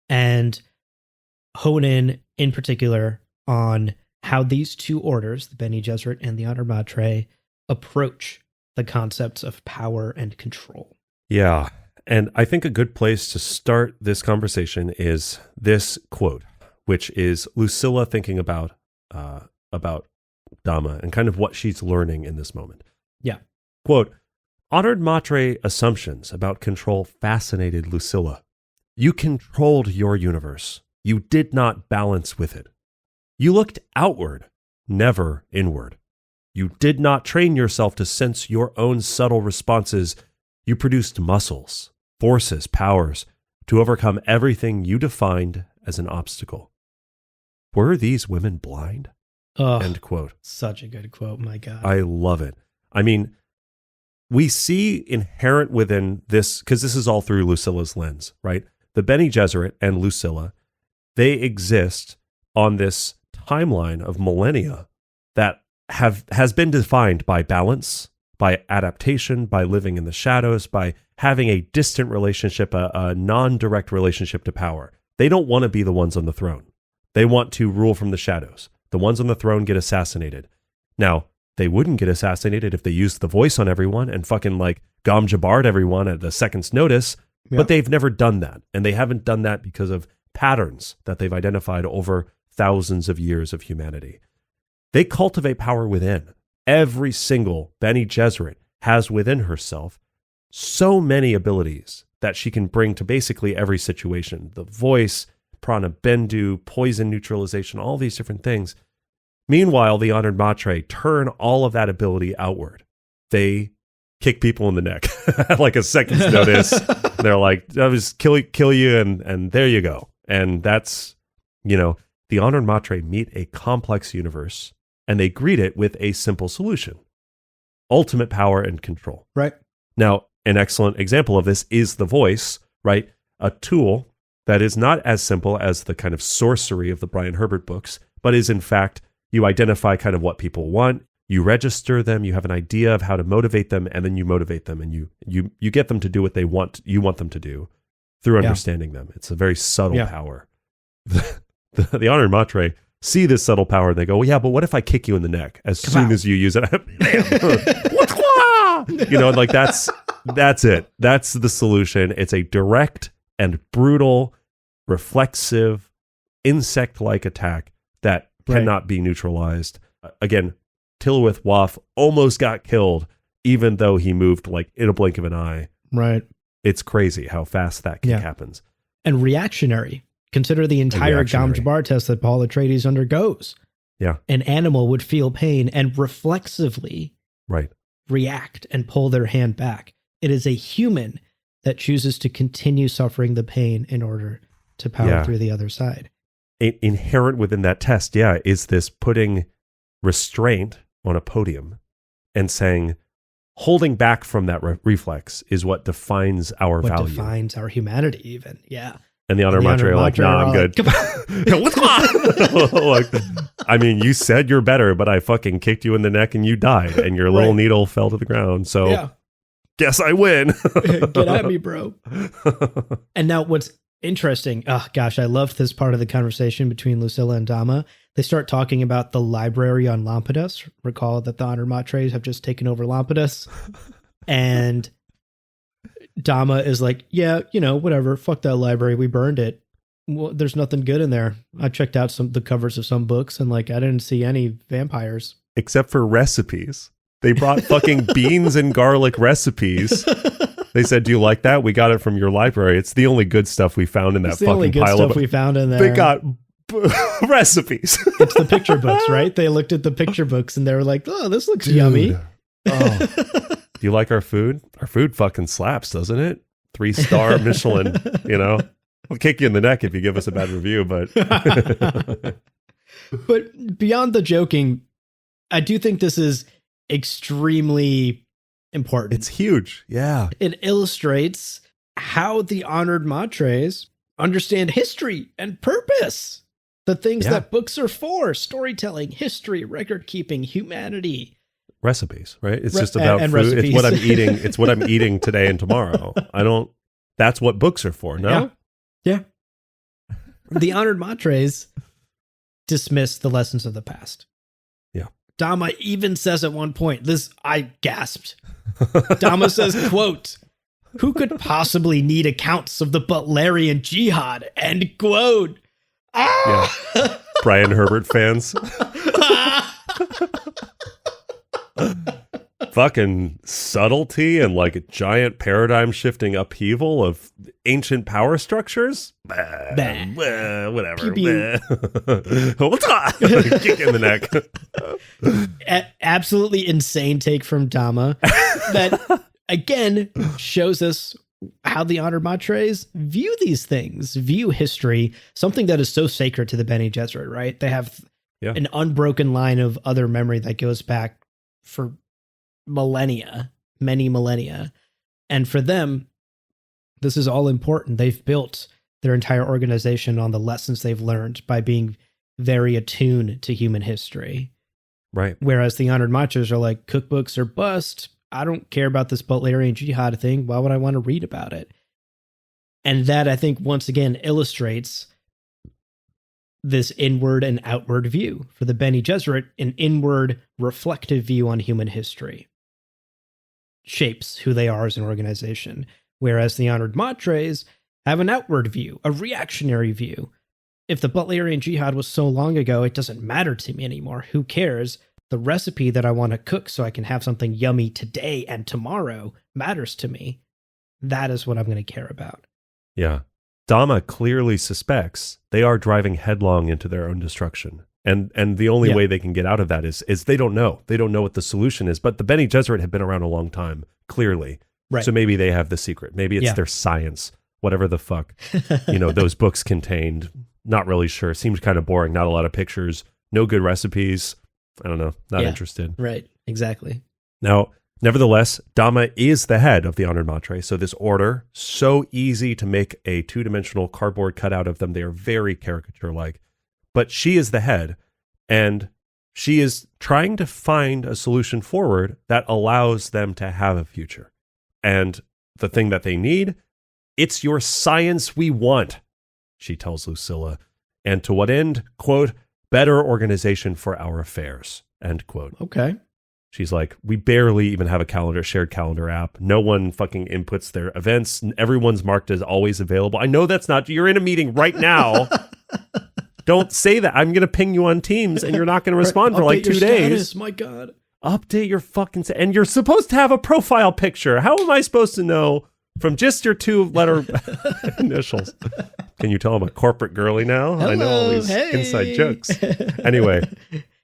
and hone in particular on how these two orders, the Bene Gesserit and the Honored Matre, approach the concepts of power and control. Yeah. And I think a good place to start this conversation is this quote, which is Lucilla thinking about Dama and kind of what she's learning in this moment. Yeah. Quote, Honored Matre assumptions about control fascinated Lucilla. You controlled your universe. You did not balance with it. You looked outward, never inward. You did not train yourself to sense your own subtle responses. You produced muscles, forces, powers to overcome everything you defined as an obstacle. Were these women blind? End quote. Such a good quote, my God. I love it. I mean, we see inherent within this, because this is all through Lucilla's lens, right? The Bene Gesserit and Lucilla, they exist on this timeline of millennia that has been defined by balance, by adaptation, by living in the shadows, by having a distant relationship, a non-direct relationship to power. They don't want to be the ones on the throne. They want to rule from the shadows. The ones on the throne get assassinated. Now, they wouldn't get assassinated if they used the voice on everyone and fucking like Gom Jabbar'd everyone at a second's notice, but they've never done that. And they haven't done that because of patterns that they've identified over thousands of years of humanity. They cultivate power within. Every single Bene Gesserit has within herself so many abilities that she can bring to basically every situation. The voice, prana bendu, poison neutralization, all these different things. Meanwhile, the Honored Matre turn all of that ability outward. They kick people in the neck at like a second's notice. They're like, I'll just kill you and there you go. And that's, the Honored Matre meet a complex universe and they greet it with a simple solution. Ultimate power and control. Right. Now, an excellent example of this is the voice, right? A tool that is not as simple as the kind of sorcery of the Brian Herbert books, but is in fact, you identify kind of what people want, you register them, you have an idea of how to motivate them, and then you motivate them and you get them to do what you want them to do through understanding them. It's a very subtle power. The Honored Matre see this subtle power and they go, well, yeah, but what if I kick you in the neck as soon as you use it? Like that's it. That's the solution. It's a direct and brutal, reflexive, insect-like attack that cannot be neutralized. Again, Tilwith Waff almost got killed, even though he moved like in a blink of an eye. Right. It's crazy how fast that happens. And reactionary. Consider the entire Gom Jabbar test that Paul Atreides undergoes. Yeah. An animal would feel pain and reflexively react and pull their hand back. It is a human that chooses to continue suffering the pain in order to power through the other side. Inherent within that test, is this putting restraint on a podium and saying, holding back from that reflex is what defines our value. What defines our humanity even, And the Honored Matre are like, nah, I'm good. I mean, you said you're better, but I fucking kicked you in the neck and you died and your little needle fell to the ground. So guess I win. Get at me, bro. And now what's Interesting. Oh, gosh, I loved this part of the conversation between Lucilla and Dama. They start talking about the library on Lampetus. Recall that the Honored Matres have just taken over Lampetus. And Dama is like, yeah, whatever. Fuck that library. We burned it. Well, there's nothing good in there. I checked out the covers of some books and I didn't see any vampires. Except for recipes. They brought fucking beans and garlic recipes. They said, do you like that? We got it from your library. It's the only good stuff we found in that fucking pile of... It's the only good stuff we found in there. They got recipes. It's the picture books, right? They looked at the picture books and they were like, oh, this looks yummy. Oh. Do you like our food? Our food fucking slaps, doesn't it? 3-star Michelin, I'll kick you in the neck if you give us a bad review, but... But beyond the joking, I do think this is extremely important. It's huge. Yeah. It illustrates how the Honored Matres understand history and purpose. The things that books are for: storytelling, history, record keeping, humanity. Recipes, right? It's just about food. Recipes. It's what I'm eating. It's what I'm eating today and tomorrow. That's what books are for, no? Yeah. The Honored Matres dismiss the lessons of the past. Yeah. Dama even says at one point, I gasped. Dama says, quote, "Who could possibly need accounts of the Butlerian Jihad?" End quote. Ah! Yeah. Brian Herbert fans. Fucking subtlety and a giant paradigm shifting upheaval of ancient power structures. Whatever. Pew, pew. Kick in the neck. Absolutely insane take from Dama that again shows us how the Honored Matres view these things, view history, something that is so sacred to the Bene Gesserit, right? They have an unbroken line of other memory that goes back for millennia, many millennia. And for them, this is all important. They've built their entire organization on the lessons they've learned by being very attuned to human history. Right. Whereas the Honored Matres are like, cookbooks are bust. I don't care about this Butlerian Jihad thing. Why would I want to read about it? And that, I think, once again illustrates this inward and outward view. For the Bene Gesserit, an inward, reflective view on human history shapes who they are as an organization. Whereas the Honored Matres have an outward view, a reactionary view. If the Butlerian Jihad was so long ago, it doesn't matter to me anymore. Who cares? The recipe that I want to cook so I can have something yummy today and tomorrow matters to me. That is what I'm going to care about. Yeah. Dama clearly suspects they are driving headlong into their own destruction. And the only way they can get out of that is they don't know. They don't know what the solution is. But the Bene Gesserit have been around a long time, clearly. Right. So maybe they have the secret. Maybe it's their science, whatever the fuck, those books contained. Not really sure. Seems kind of boring. Not a lot of pictures. No good recipes. I don't know. Not interested. Right. Exactly. Now, nevertheless, Dama is the head of the Honored Matres. So this order, so easy to make a two-dimensional cardboard cutout of them. They are very caricature-like. But she is the head, and she is trying to find a solution forward that allows them to have a future. And the thing that they need, it's your science we want, she tells Lucilla. And to what end? Quote, better organization for our affairs, end quote. Okay. She's like, we barely even have a shared calendar app. No one fucking inputs their events. Everyone's marked as always available. I know that's not, you're in a meeting right now. Don't say that. I'm going to ping you on Teams and you're not going to respond for 2 days. Status, my God. Update your fucking... And you're supposed to have a profile picture. How am I supposed to know from just your 2-letter initials? Can you tell I'm a corporate girlie now? Hello, I know all these inside jokes. Anyway,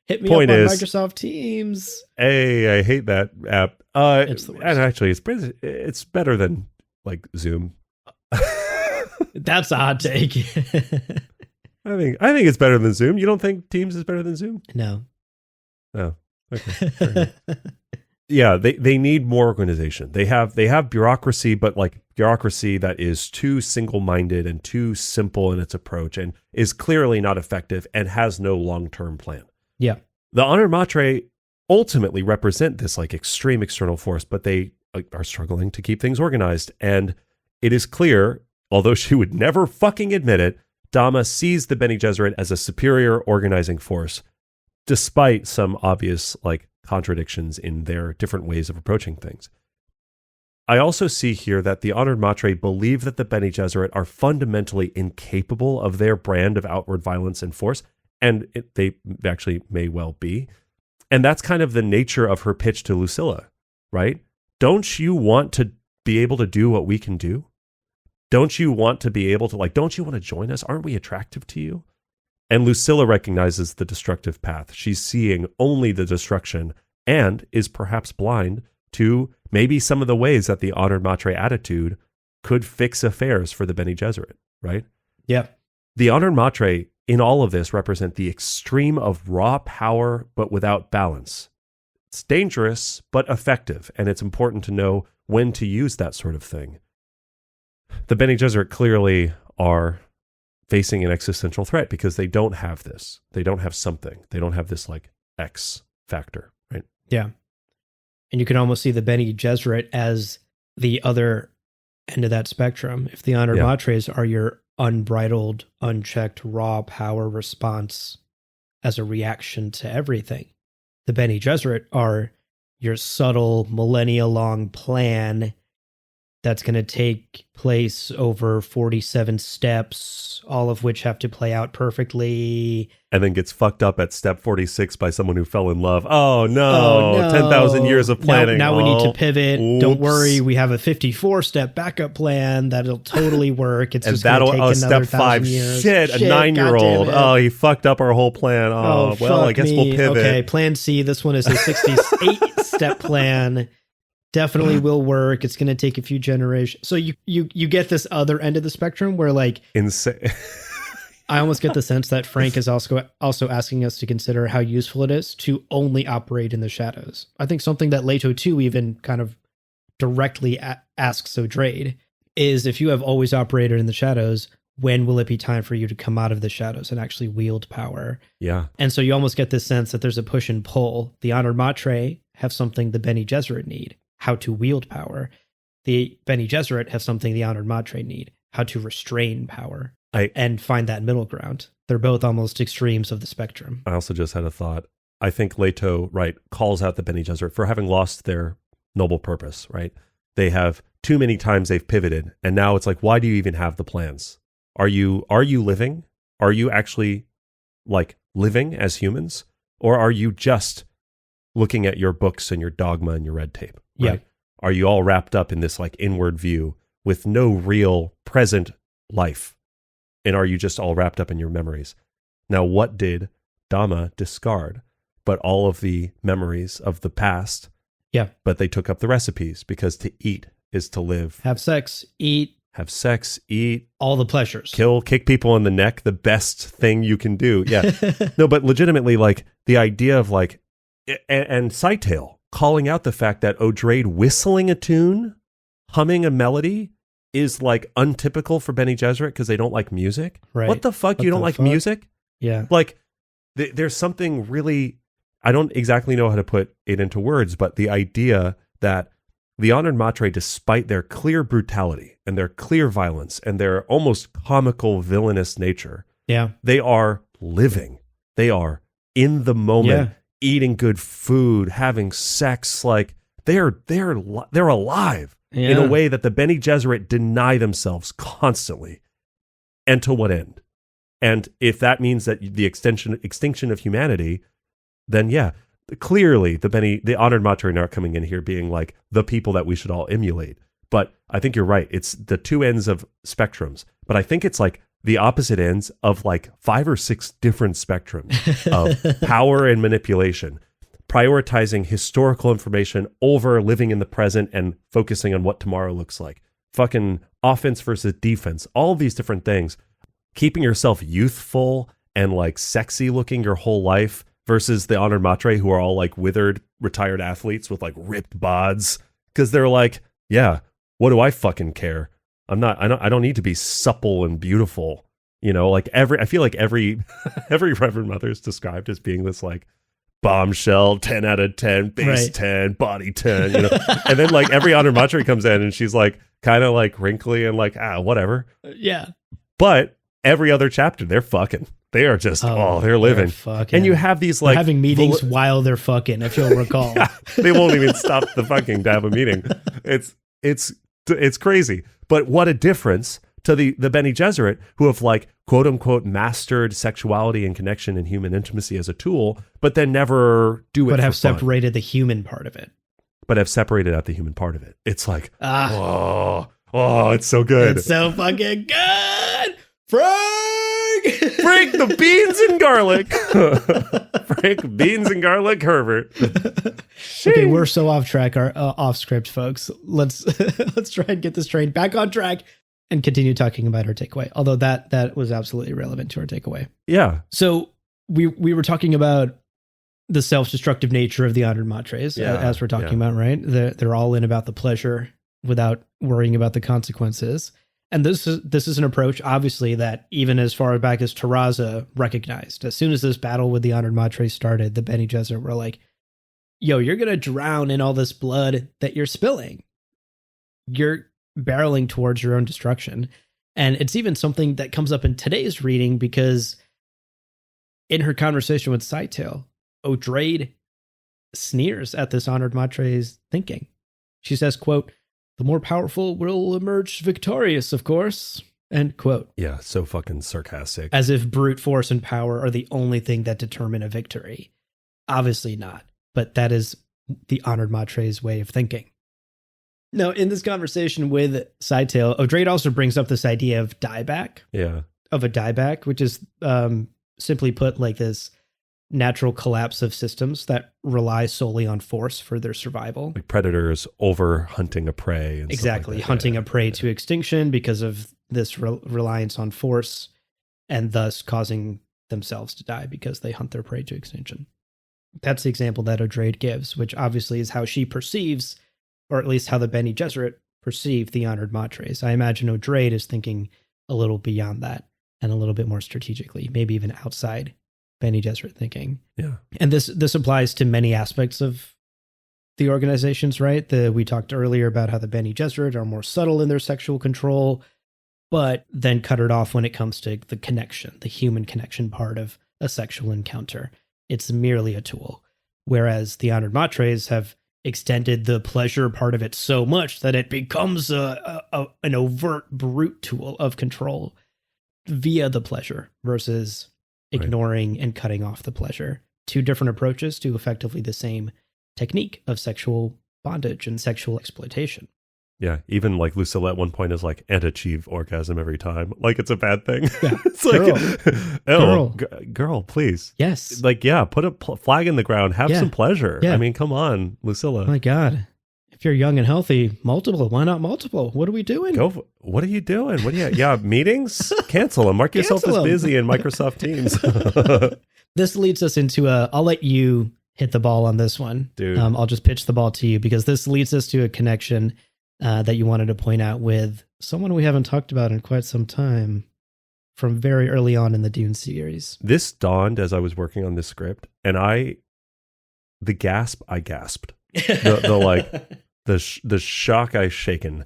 hit me point up on is, Microsoft Teams. Hey, I hate that app. It's the worst. And actually, it's better than Zoom. That's a hot take. I think it's better than Zoom. You don't think Teams is better than Zoom? No. Oh, okay. Yeah, they need more organization. They have bureaucracy, but bureaucracy that is too single-minded and too simple in its approach and is clearly not effective and has no long-term plan. Yeah. The Honored Matre ultimately represent this extreme external force, but they are struggling to keep things organized. And it is clear Although she would never fucking admit it, Dama sees the Bene Gesserit as a superior organizing force, despite some obvious contradictions in their different ways of approaching things. I also see here that the Honored Matre believe that the Bene Gesserit are fundamentally incapable of their brand of outward violence and force, and they actually may well be. And that's kind of the nature of her pitch to Lucilla, right? Don't you want to be able to do what we can do? Don't you want to be able to, don't you want to join us? Aren't we attractive to you? And Lucilla recognizes the destructive path. She's seeing only the destruction and is perhaps blind to maybe some of the ways that the Honored Matre attitude could fix affairs for the Bene Gesserit, right? Yeah. The Honored Matre in all of this represent the extreme of raw power, but without balance. It's dangerous, but effective, and it's important to know when to use that sort of thing. The Bene Gesserit clearly are facing an existential threat because they don't have this. They don't have something. They don't have this X factor, right? Yeah. And you can almost see the Bene Gesserit as the other end of that spectrum. If the Honored Matres are your unbridled, unchecked, raw power response as a reaction to everything, the Bene Gesserit are your subtle, millennia-long plan that's going to take place over 47 steps, all of which have to play out perfectly. And then gets fucked up at step 46 by someone who fell in love. Oh, no. 10,000 years of planning. Now we need to pivot. Oops. Don't worry. We have a 54-step backup plan that'll totally work. It's just going to take another step 5. years. Shit, a 9-year-old. Oh, he fucked up our whole plan. Oh well, I guess we'll pivot. Okay, plan C. This one is a 68-step plan. Definitely will work. It's going to take a few generations. So you get this other end of the spectrum where insane. I almost get the sense that Frank is also asking us to consider how useful it is to only operate in the shadows. I think something that Leto 2 even kind of directly asks Odrade is, if you have always operated in the shadows, when will it be time for you to come out of the shadows and actually wield power? Yeah. And so you almost get this sense that there's a push and pull. The Honored Matre have something the Bene Gesserit need, how to wield power. The Bene Gesserit have something the Honored Matre need, how to restrain power and find that middle ground. They're both almost extremes of the spectrum. I also just had a thought. I think Leto, calls out the Bene Gesserit for having lost their noble purpose, right? They have too many times they've pivoted, and now it's why do you even have the plans? Are you living? Are you actually living as humans? Or are you just looking at your books and your dogma and your red tape? Right? Yeah. Are you all wrapped up in this inward view with no real present life? And are you just all wrapped up in your memories? Now, what did Dama discard? But all of the memories of the past. Yeah. But they took up the recipes because to eat is to live. Have sex, eat. Have sex, eat. All the pleasures. Kill, kick people in the neck. The best thing you can do. Yeah. No, but legitimately, the idea of and Sightale calling out the fact that Odrade whistling a tune, humming a melody, is untypical for Bene Gesserit because they don't like music. Right. What the fuck? You don't like music? Yeah. There's something really, I don't exactly know how to put it into words, but the idea that the Honored Matre, despite their clear brutality and their clear violence and their almost comical villainous nature, they are living. They are in the moment, eating good food, having sex. They're alive in a way that the Bene Gesserit deny themselves constantly. And to what end? And if that means that the extinction of humanity, then clearly the Honored Matre are not coming in here being the people that we should all emulate. But I think you're right. It's the two ends of spectrums. But I think it's the opposite ends of 5 or 6 different spectrums of power and manipulation, prioritizing historical information over living in the present and focusing on what tomorrow looks like. Fucking offense versus defense, all of these different things. Keeping yourself youthful and sexy looking your whole life versus the Honored Matre who are all withered retired athletes with ripped bods because they're what do I fucking care? I don't need to be supple and beautiful. I feel every Reverend Mother is described as being this bombshell, 10 out of 10, base Right. 10, body 10, you know. And then like every Honored Matre comes in and she's like kind of like wrinkly and like, whatever. Yeah. But every other chapter, they're fucking. They are just, they're living. Fucking. And you have these They're like having meetings while they're fucking, if you'll recall. Yeah, they won't even stop the fucking to have a meeting. It's crazy. But what a difference to the Bene Gesserit, who have like quote unquote mastered sexuality and connection and human intimacy as a tool, but then never do it. But have for fun. separated the human part of it. But have separated out the human part of it. It's like, it's so good. It's so fucking good. Frank, the beans and garlic. Frank, beans and garlic, Herbert. Okay, we're so off track, off script, folks. Let's try and get this train back on track and continue talking about our takeaway. Although that was absolutely relevant to our takeaway. Yeah. So we were talking about the self-destructive nature of the Honored Matres, as we're talking about, right? They're all in about the pleasure without worrying about the consequences. And this is an approach, obviously, that even as far back as Terraza recognized. As soon as this battle with the Honored Matres started, the Bene Gesserit were like, yo, you're going to drown in all this blood that you're spilling. You're barreling towards your own destruction. And it's even something that comes up in today's reading, because in her conversation with Scytale, Odrade sneers at this Honored Matre's thinking. She says, quote, "The more powerful will emerge victorious, of course," end quote. Yeah, so fucking sarcastic. As if brute force and power are the only thing that determine a victory. Obviously not, but that is the Honored Matre's way of thinking. Now, in this conversation with Scytale, Odrade also brings up this idea of dieback. Yeah. Of a dieback, which is simply put like this natural collapse of systems that rely solely on force for their survival. Like predators over hunting a prey. And exactly. Like hunting a prey to extinction because of this reliance on force, and thus causing themselves to die because they hunt their prey to extinction. That's the example that Odrade gives, which obviously is how she perceives, or at least how the Bene Gesserit perceive the Honored Matres. I imagine Odrade is thinking a little beyond that and a little bit more strategically, maybe even outside Bene Gesserit thinking. Yeah. And this applies to many aspects of the organizations, right? We talked earlier about how the Bene Gesserit are more subtle in their sexual control, but then cut it off when it comes to the connection, the human connection part of a sexual encounter. It's merely a tool. Whereas the Honored Matres have extended the pleasure part of it so much that it becomes an overt brute tool of control via the pleasure versus ignoring and cutting off the pleasure. Two different approaches to effectively the same technique of sexual bondage and sexual exploitation. Yeah, even like Lucilla at one point is like, and achieve orgasm every time. Like it's a bad thing. Yeah. It's like, girl, please. Yes. Like, yeah, put a flag in the ground. Have some pleasure. Yeah. I mean, come on, Lucilla. My God. If you're young and healthy, multiple. Why not multiple? What are we doing? What are you doing? meetings? Cancel them. Mark yourself as busy in Microsoft Teams. This leads us into I'll let you hit the ball on this one. Dude. I'll just pitch the ball to you because this leads us to a connection that you wanted to point out with someone we haven't talked about in quite some time from very early on in the Dune series. This dawned as I was working on this script, and I gasped. The shock I shaken.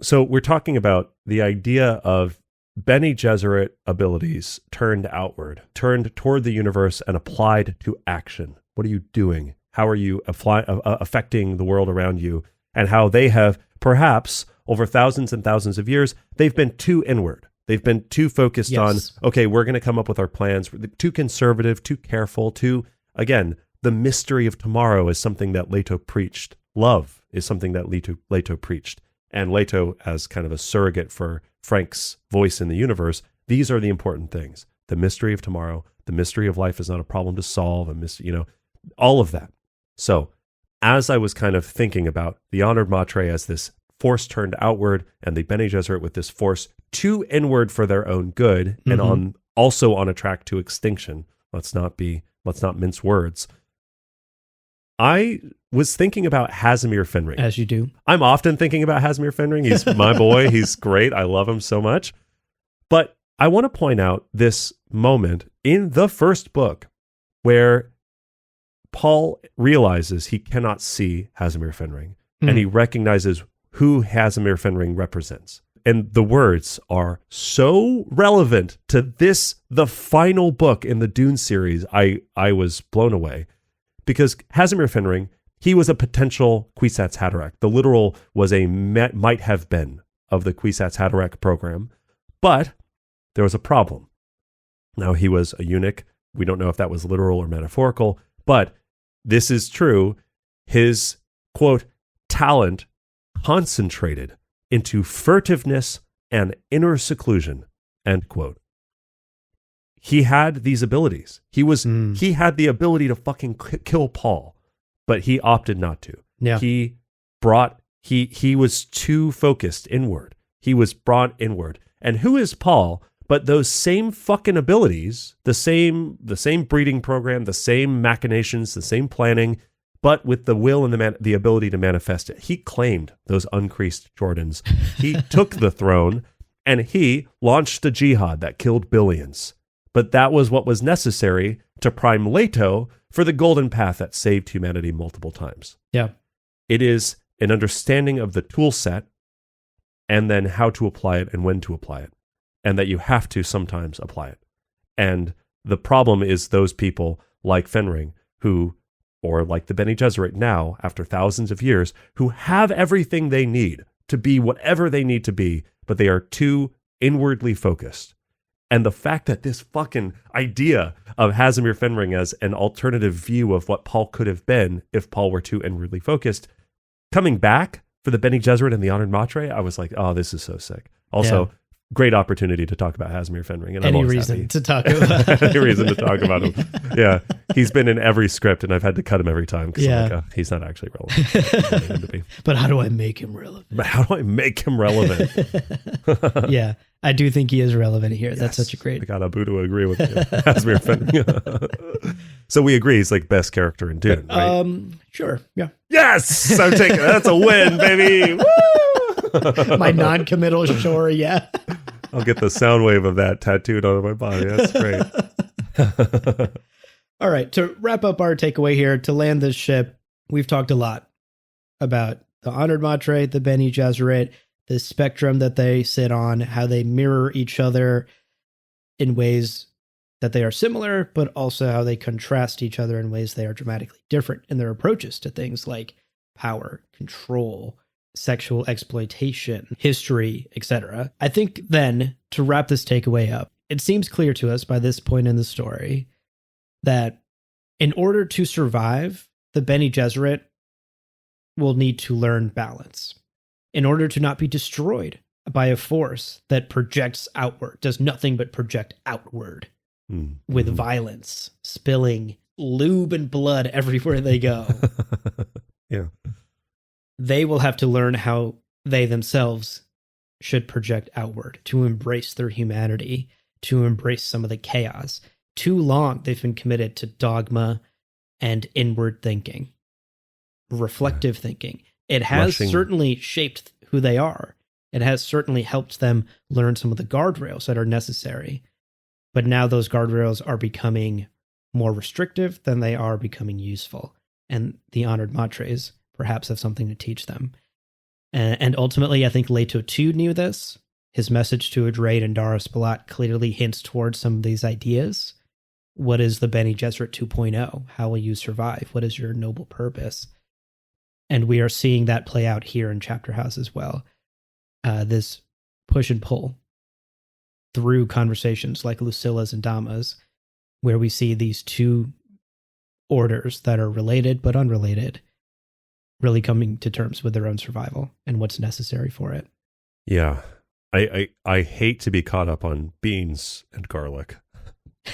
So we're talking about the idea of Bene Gesserit abilities turned outward, turned toward the universe and applied to action. What are you doing? How are you affecting the world around you? And how they have, perhaps over thousands and thousands of years, they've been too inward. They've been too focused on, okay, we're going to come up with our plans. Too conservative, too careful, again, the mystery of tomorrow is something that Leto preached. Love is something that Leto preached. And Leto, as kind of a surrogate for Frank's voice in the universe, these are the important things. The mystery of tomorrow, the mystery of life is not a problem to solve, all of that. So as I was kind of thinking about the Honored Matre as this force turned outward and the Bene Gesserit with this force too inward for their own good and also on a track to extinction. Let's not mince words. I was thinking about Hasimir Fenring. As you do. I'm often thinking about Hasimir Fenring. He's my boy. He's great. I love him so much. But I want to point out this moment in the first book where Paul realizes he cannot see Hasimir Fenring, and he recognizes who Hasimir Fenring represents. And the words are so relevant to this, the final book in the Dune series. I was blown away because Hasimir Fenring, he was a potential Kwisatz Haderach. The literal was a might have been of the Kwisatz Haderach program, but there was a problem. Now, he was a eunuch. We don't know if that was literal or metaphorical, but this is true. His, quote, talent concentrated into furtiveness and inner seclusion, end quote. He had these abilities. He had the ability to fucking kill Paul, but he opted not to. Yeah. He was too focused inward. He was brought inward. And who is Paul but those same fucking abilities, the same breeding program, the same machinations, the same planning, but with the will and the ability to manifest it. He claimed those uncreased Jordans. He took the throne, and he launched a jihad that killed billions. But that was what was necessary to prime Leto for the golden path that saved humanity multiple times. Yeah. It is an understanding of the tool set and then how to apply it and when to apply it, and that you have to sometimes apply it. And the problem is those people like Fenring who, or like the Bene Gesserit now, after thousands of years, who have everything they need to be whatever they need to be, but they are too inwardly focused. And the fact that this fucking idea of Hasimir Fenring as an alternative view of what Paul could have been if Paul were too inwardly focused, coming back for the Bene Gesserit and the Honored Matre, I was like, oh, this is so sick. Also, great opportunity to talk about Hasimir Fenring. And any reason to talk about any reason to talk about him. Yeah. He's been in every script and I've had to cut him every time because I'm like, oh, he's not actually relevant. But how do I make him relevant? Yeah. I do think he is relevant here. Yes. That's such a great... I got Abu to agree with you. Hasimir Fenring. So we agree he's like best character in Dune, right? Sure. Yeah. Yes! I'm taking that's a win, baby. Woo! My non-committal sure, yeah. I'll get the sound wave of that tattooed on my body. That's great. All right. To wrap up our takeaway here, to land this ship, we've talked a lot about the Honored Matre, the Bene Gesserit, the spectrum that they sit on, how they mirror each other in ways that they are similar, but also how they contrast each other in ways they are dramatically different in their approaches to things like power, control, sexual exploitation, history, etc. I think then, to wrap this takeaway up, it seems clear to us by this point in the story that in order to survive, the Bene Gesserit will need to learn balance. In order to not be destroyed by a force that projects outward, does nothing but project outward with violence, spilling lube and blood everywhere they go. Yeah. They will have to learn how they themselves should project outward, to embrace their humanity, to embrace some of the chaos. Too long, they've been committed to dogma and inward thinking, reflective thinking. It has certainly shaped who they are. It has certainly helped them learn some of the guardrails that are necessary. But now those guardrails are becoming more restrictive than they are becoming useful. And the Honored Matres perhaps have something to teach them. And ultimately, I think Leto too knew this. His message to Adrade and Dara Spalat clearly hints towards some of these ideas. What is the Bene Gesserit 2.0? How will you survive? What is your noble purpose? And we are seeing that play out here in Chapterhouse as well. This push and pull through conversations like Lucilla's and Dama's, where we see these two orders that are related but unrelated really coming to terms with their own survival and what's necessary for it. Yeah. I hate to be caught up on beans and garlic,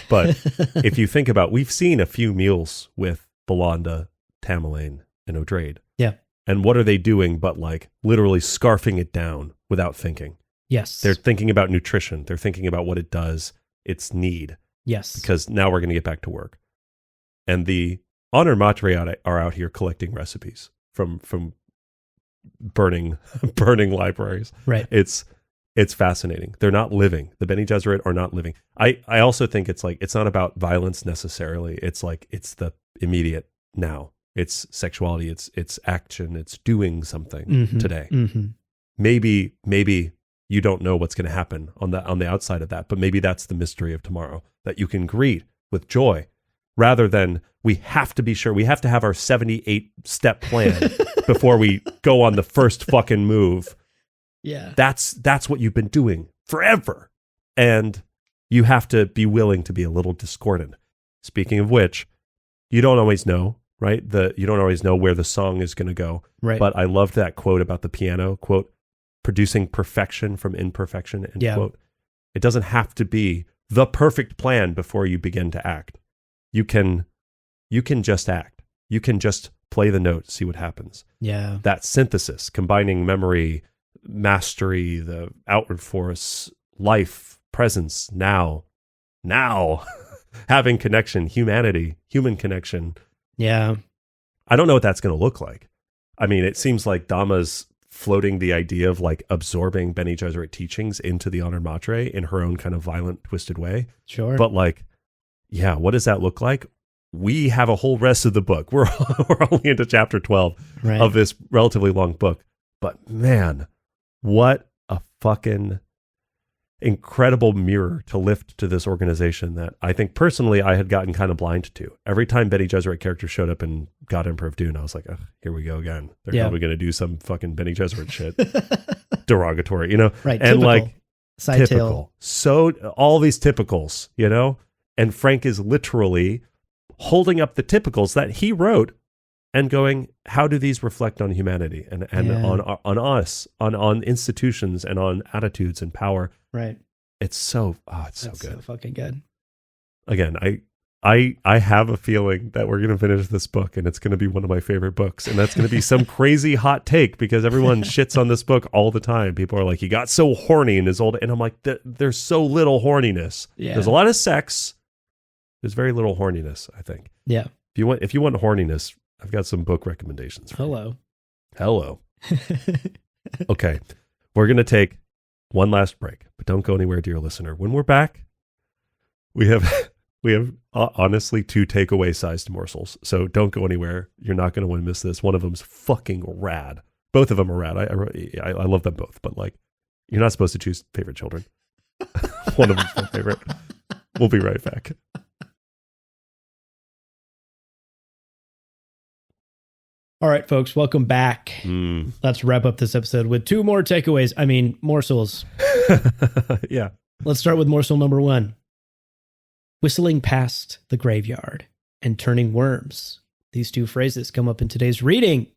but if you think about, we've seen a few meals with Belanda, Tamerlane, and Odrade. Yeah. And what are they doing but like literally scarfing it down without thinking? Yes. They're thinking about nutrition. They're thinking about what it does, its need. Yes. Because now we're going to get back to work. And the Honored Matre are out here collecting recipes from burning libraries. Right. It's fascinating. They're not living. The Bene Gesserit are not living. I also think it's like, it's not about violence necessarily. It's like, it's the immediate now. It's sexuality, it's action, it's doing something today. Mm-hmm. Maybe you don't know what's going to happen on the outside of that, but maybe that's the mystery of tomorrow that you can greet with joy, rather than we have to be sure, we have to have our 78-step plan before we go on the first fucking move. Yeah. That's what you've been doing forever. And you have to be willing to be a little discordant. Speaking of which, you don't always know, right? You don't always know where the song is going to go. Right. But I loved that quote about the piano, quote, producing perfection from imperfection, end quote. It doesn't have to be the perfect plan before you begin to act. You can just act. You can just play the note, see what happens. Yeah. That synthesis, combining memory, mastery, the outward force, life, presence, now, having connection, humanity, human connection. Yeah. I don't know what that's going to look like. I mean, it seems like Dhamma's floating the idea of like absorbing Bene Gesserit teachings into the Honored Matre in her own kind of violent, twisted way. Sure. But like, yeah, what does that look like? We have a whole rest of the book. We're only into chapter 12 of this relatively long book. But man, what a fucking incredible mirror to lift to this organization that I think personally I had gotten kind of blind to. Every time Bene Gesserit characters showed up in God Emperor of Dune, I was like, oh, here we go again. They're probably going to do some fucking Bene Gesserit shit. Derogatory, you know? Right. And typical. like, Side typical. tail. So all these typicals, you know? And Frank is literally holding up the typicals that he wrote and going, how do these reflect on humanity and on us, on institutions and on attitudes and power? Right. It's so good. So fucking good. Again, I have a feeling that we're going to finish this book and it's going to be one of my favorite books. And that's going to be some crazy hot take because everyone shits on this book all the time. People are like, he got so horny in his old, and I'm like, there's so little horniness. Yeah. There's a lot of sex. There's very little horniness, I think. Yeah. If you want horniness, I've got some book recommendations for you. Hello. Okay. We're going to take one last break, but don't go anywhere, dear listener. When we're back, we have honestly 2 takeaway sized morsels. So don't go anywhere. You're not going to want to miss this. One of them's fucking rad. Both of them are rad. I love them both, but like, you're not supposed to choose favorite children. One of them's my favorite. We'll be right back. All right, folks, welcome back. Let's wrap up this episode with 2 more takeaways. I mean, morsels. Yeah. Let's start with morsel number 1. Whistling past the graveyard and turning worms. These 2 phrases come up in today's reading.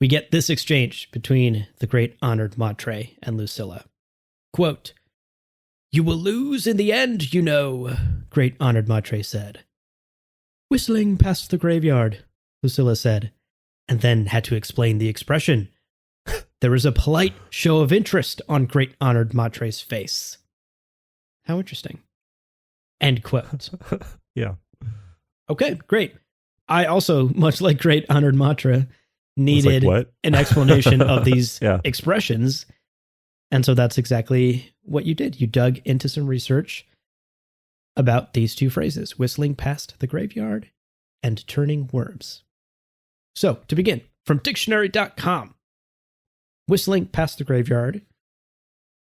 We get this exchange between the great honored Matre and Lucilla. Quote, "You will lose in the end, you know," great honored Matre said. "Whistling past the graveyard," Lucilla said, and then had to explain the expression. There was a polite show of interest on great honored Matre's face. How interesting. End quote. Yeah. Okay, great. I also, much like great honored Matre, needed an explanation of these expressions. And so that's exactly what you did. You dug into some research about these 2 phrases, whistling past the graveyard and turning worms. So, to begin, from dictionary.com, whistling past the graveyard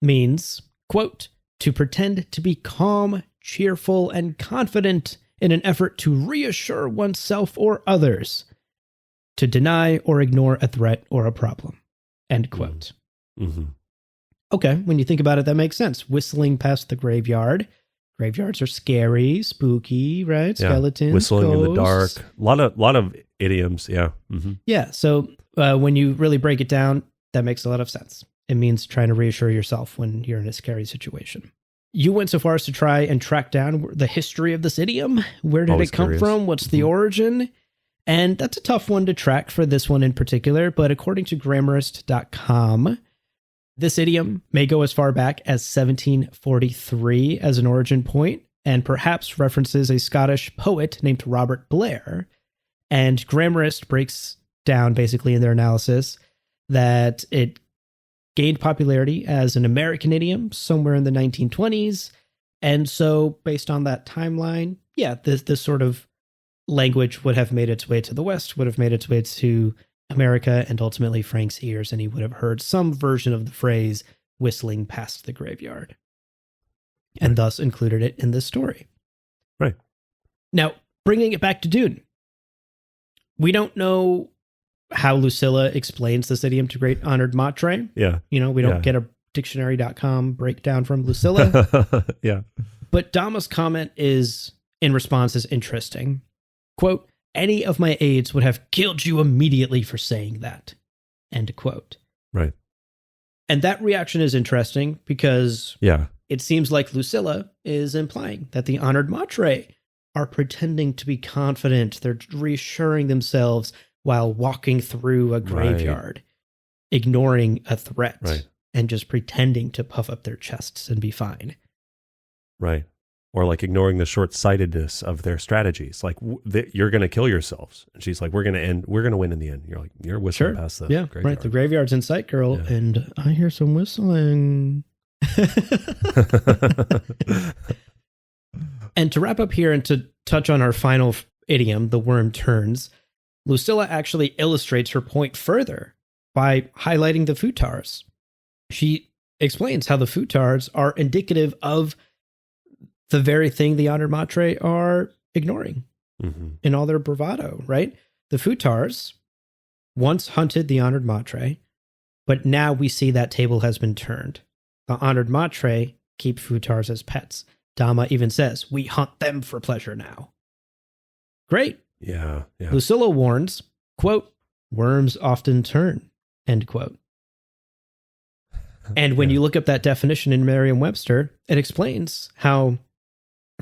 means, quote, to pretend to be calm, cheerful, and confident in an effort to reassure oneself or others, to deny or ignore a threat or a problem, end quote. Mm-hmm. Okay, when you think about it, that makes sense. Whistling past the graveyard. Graveyards are scary, spooky, right? Yeah. Skeletons, whistling ghosts. in the dark. A lot of idioms, yeah. Mm-hmm. Yeah, so when you really break it down, that makes a lot of sense. It means trying to reassure yourself when you're in a scary situation. You went so far as to try and track down the history of this idiom. Where did Always it come curious. from? What's the origin? And that's a tough one to track for this one in particular, but according to Grammarist.com, this idiom may go as far back as 1743 as an origin point, and perhaps references a Scottish poet named Robert Blair. And Grammarist breaks down basically in their analysis that it gained popularity as an American idiom somewhere in the 1920s. And so based on that timeline, yeah, this sort of language would have made its way to the West, would have made its way to America, and ultimately Frank's ears, and he would have heard some version of the phrase whistling past the graveyard, and thus included it in this story. Right. Now, bringing it back to Dune, we don't know how Lucilla explains this idiom to great honored Matre. Yeah. We don't get a dictionary.com breakdown from Lucilla. Yeah. But Dama's comment is, in response, is interesting. Quote, any of my aides would have killed you immediately for saying that. End quote. Right. And that reaction is interesting because it seems like Lucilla is implying that the honored Matre are pretending to be confident. They're reassuring themselves while walking through a graveyard, ignoring a threat, and just pretending to puff up their chests and be fine. Right. Or like ignoring the short-sightedness of their strategies. Like, you're going to kill yourselves. And she's like, we're going to win in the end. You're like, you're whistling past the graveyard. Right. The graveyard's in sight, girl. Yeah. And I hear some whistling. And to wrap up here and to touch on our final idiom, the worm turns, Lucilla actually illustrates her point further by highlighting the futars. She explains how the futars are indicative of the very thing the honored Matre are ignoring in all their bravado, right? The futars once hunted the honored Matre, but now we see that table has been turned. The honored Matre keep futars as pets. Dama even says, we hunt them for pleasure now. Great. Yeah. Lucilla warns, quote, worms often turn, end quote. And when you look up that definition in Merriam-Webster, it explains how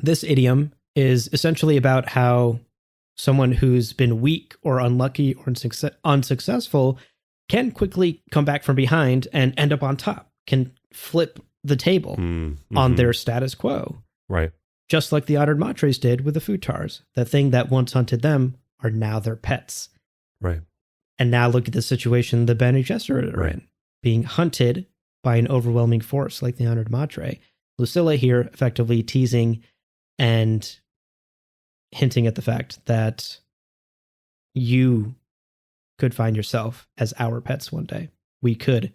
this idiom is essentially about how someone who's been weak or unlucky or unsuccessful can quickly come back from behind and end up on top, can flip the table on their status quo. Right. Just like the honored Matres did with the futars. The thing that once hunted them are now their pets. Right. And now look at the situation the Bene Gesserit are in, being hunted by an overwhelming force like the honored Matre. Lucilla here effectively teasing and hinting at the fact that you could find yourself as our pets one day. We could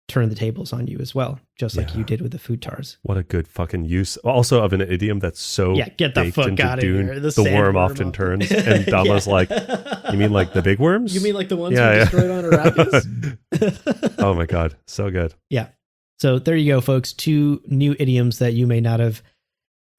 turn the tables on you as well, just like you did with the futars. What a good fucking use. Also of an idiom that's so get the fuck out of Dune, here. The worm often turns. And Dama's like, you mean like the big worms? You mean like the ones we destroyed on Arrakis? Oh my God. So good. Yeah. So there you go, folks. 2 new idioms that you may not have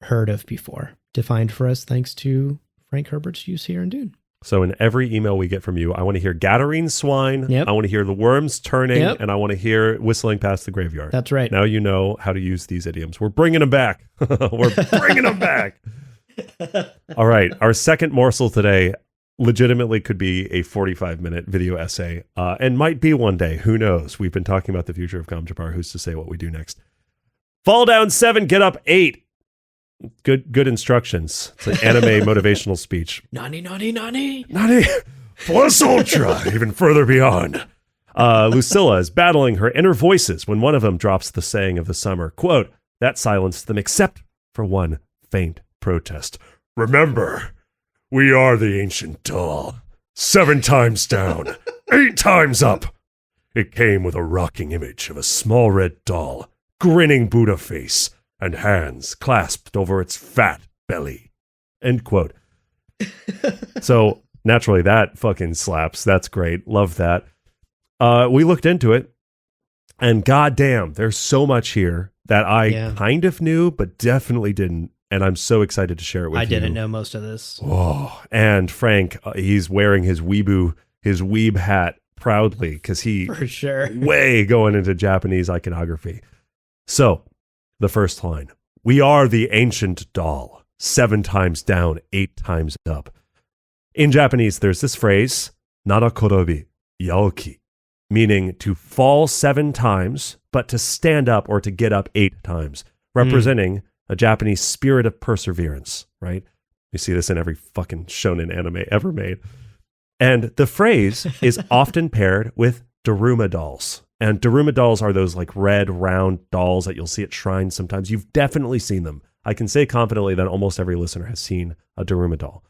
heard of before, defined for us thanks to Frank Herbert's use here in Dune. So in every email we get from you, I want to hear Gadarene swine, I want to hear the worms turning, and I want to hear whistling past the graveyard. That's right. Now you know how to use these idioms. We're bringing them back. We're bringing them back. All right. Our second morsel today legitimately could be a 45-minute video essay, and might be one day. Who knows? We've been talking about the future of Kamjapar. Who's to say what we do next? Fall down 7, get up 8. Good instructions. It's an anime motivational speech. Nani, nani, nani. Nani, plus ultra, even further beyond. Lucilla is battling her inner voices when one of them drops the saying of the summer. Quote, that silenced them except for one faint protest. Remember, we are the ancient doll. 7 times down, 8 times up. It came with a rocking image of a small red doll, grinning Buddha face, and hands clasped over its fat belly. End quote. So, naturally, that fucking slaps. That's great. Love that. We looked into it, and goddamn, there's so much here that I kind of knew, but definitely didn't. And I'm so excited to share it with you. I didn't know most of this. Oh, and Frank, he's wearing his weeb hat proudly, because he for sure way going into Japanese iconography. So, the first line, we are the ancient doll, 7 times down, 8 times up. In Japanese, there's this phrase, narakorobi yaoki, meaning to fall 7 times, but to stand up or to get up 8 times, representing a Japanese spirit of perseverance, right? You see this in every fucking shonen anime ever made. And the phrase is often paired with Daruma dolls. And Daruma dolls are those like red, round dolls that you'll see at shrines sometimes. You've definitely seen them. I can say confidently that almost every listener has seen a Daruma doll.